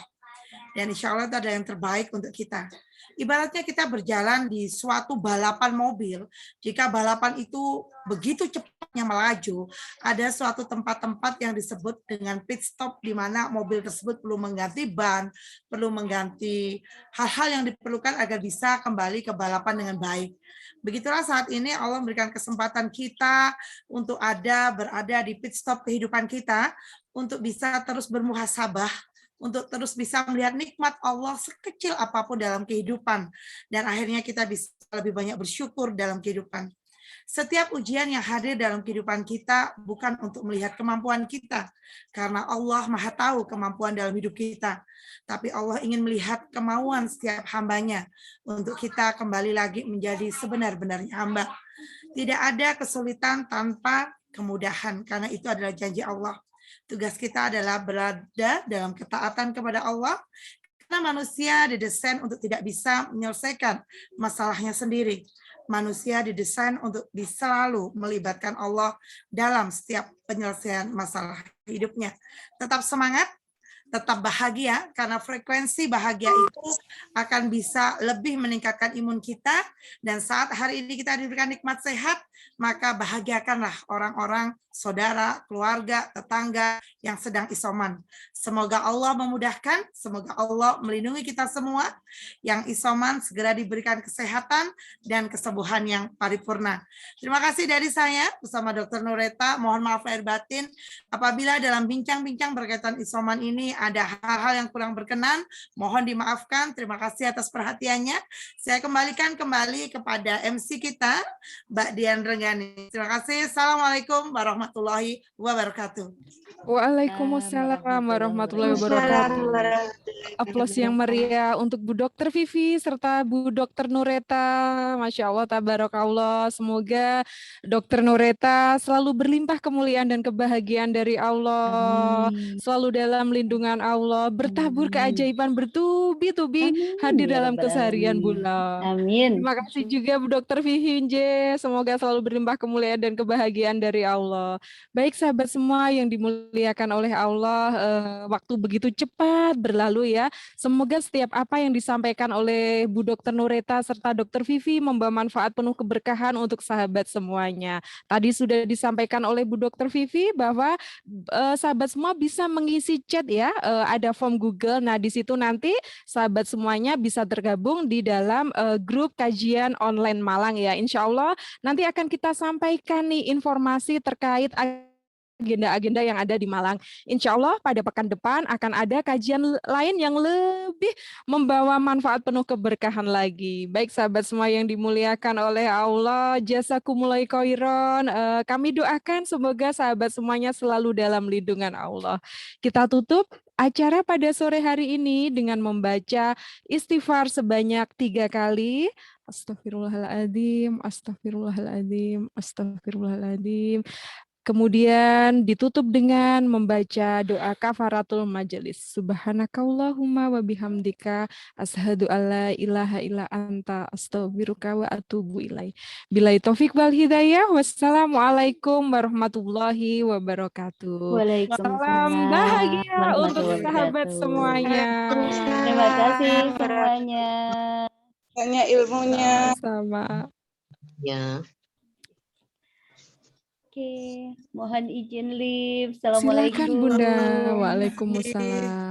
Dan insya Allah itu adalah yang terbaik untuk kita. Ibaratnya kita berjalan di suatu balapan mobil, jika balapan itu begitu cepatnya melaju, ada suatu tempat-tempat yang disebut dengan pit stop, di mana mobil tersebut perlu mengganti ban, perlu mengganti hal-hal yang diperlukan agar bisa kembali ke balapan dengan baik. Begitulah saat ini Allah memberikan kesempatan kita untuk berada di pit stop kehidupan kita, untuk bisa terus bermuhasabah, untuk terus bisa melihat nikmat Allah sekecil apapun dalam kehidupan, dan akhirnya kita bisa lebih banyak bersyukur dalam kehidupan. Setiap ujian yang hadir dalam kehidupan kita bukan untuk melihat kemampuan kita, karena Allah Maha tahu kemampuan dalam hidup kita, tapi Allah ingin melihat kemauan setiap hambanya untuk kita kembali lagi menjadi sebenar-benarnya hamba. Tidak ada kesulitan tanpa kemudahan, karena itu adalah janji Allah. Tugas kita adalah berada dalam ketaatan kepada Allah, karena manusia didesain untuk tidak bisa menyelesaikan masalahnya sendiri. Manusia didesain untuk selalu melibatkan Allah dalam setiap penyelesaian masalah hidupnya. Tetap semangat, tetap bahagia, karena frekuensi bahagia itu akan bisa lebih meningkatkan imun kita, dan saat hari ini kita diberikan nikmat sehat, maka bahagiakanlah orang-orang, saudara, keluarga, tetangga yang sedang isoman. Semoga Allah memudahkan, semoga Allah melindungi kita semua. Yang isoman segera diberikan kesehatan dan kesembuhan yang paripurna. Terima kasih dari saya bersama Dr. Nureta. Mohon maaf lahir batin apabila dalam bincang-bincang berkaitan isoman ini ada hal-hal yang kurang berkenan, mohon dimaafkan. Terima kasih atas perhatiannya. Saya kembalikan kembali kepada MC kita, Mbak Dian Renggani. Terima kasih. Assalamualaikum warahmatullahi wabarakatuh. Waalaikumsalam warahmatullahi wabarakatuh. Aplaus yang meriah untuk Bu Dr. Vivi serta Bu Dr. Nureta. Masya Allah, tabarakallah. Semoga Dr. Nureta selalu berlimpah kemuliaan dan kebahagiaan dari Allah. Amin. Selalu dalam lindungan Allah. Bertabur keajaiban bertubi-tubi hadir Ya dalam Rabbal keseharian Alamin. bulan. Amin. Terima kasih juga Bu Dr. Vivi Nje. Semoga selalu berlimpah kemuliaan dan kebahagiaan dari Allah. Baik sahabat semua yang dimuliakan oleh Allah, waktu begitu cepat berlalu ya. Semoga setiap apa yang disampaikan oleh Bu Dr. Nureta serta Dr. Vivi membawa manfaat penuh keberkahan untuk sahabat semuanya. Tadi sudah disampaikan oleh Bu Dr. Vivi bahwa sahabat semua bisa mengisi chat ya, ada form Google. Nah di situ nanti sahabat semuanya bisa tergabung di dalam grup kajian online Malang ya. Insya Allah nanti akan kita sampaikan nih informasi terkait agenda-agenda yang ada di Malang. Insya Allah pada pekan depan akan ada kajian lain yang lebih membawa manfaat penuh keberkahan lagi. Baik sahabat semua yang dimuliakan oleh Allah, jazakumullah khairan. Kami doakan semoga sahabat semuanya selalu dalam lindungan Allah. Kita tutup acara pada sore hari ini dengan membaca istighfar sebanyak 3 kali. Astagfirullahaladzim, astagfirullahaladzim, astagfirullahaladzim. Kemudian ditutup dengan membaca doa kafaratul majelis. Subhanakallahumma wa bihamdika asyhadu alla ilaha illa anta astaghfiruka wa atubu ilaik. Billahi taufik wal hidayah. Wassalamualaikum warahmatullahi wabarakatuh. Waalaikumsalam Salam bahagia untuk warahmatullahi sahabat wabarakatuh. semuanya. Terima kasih semuanya. Banyak ilmunya. Sama. Ya. Oke, mohon izin live. Silakan Assalamualaikum. Bunda. Waalaikumsalam.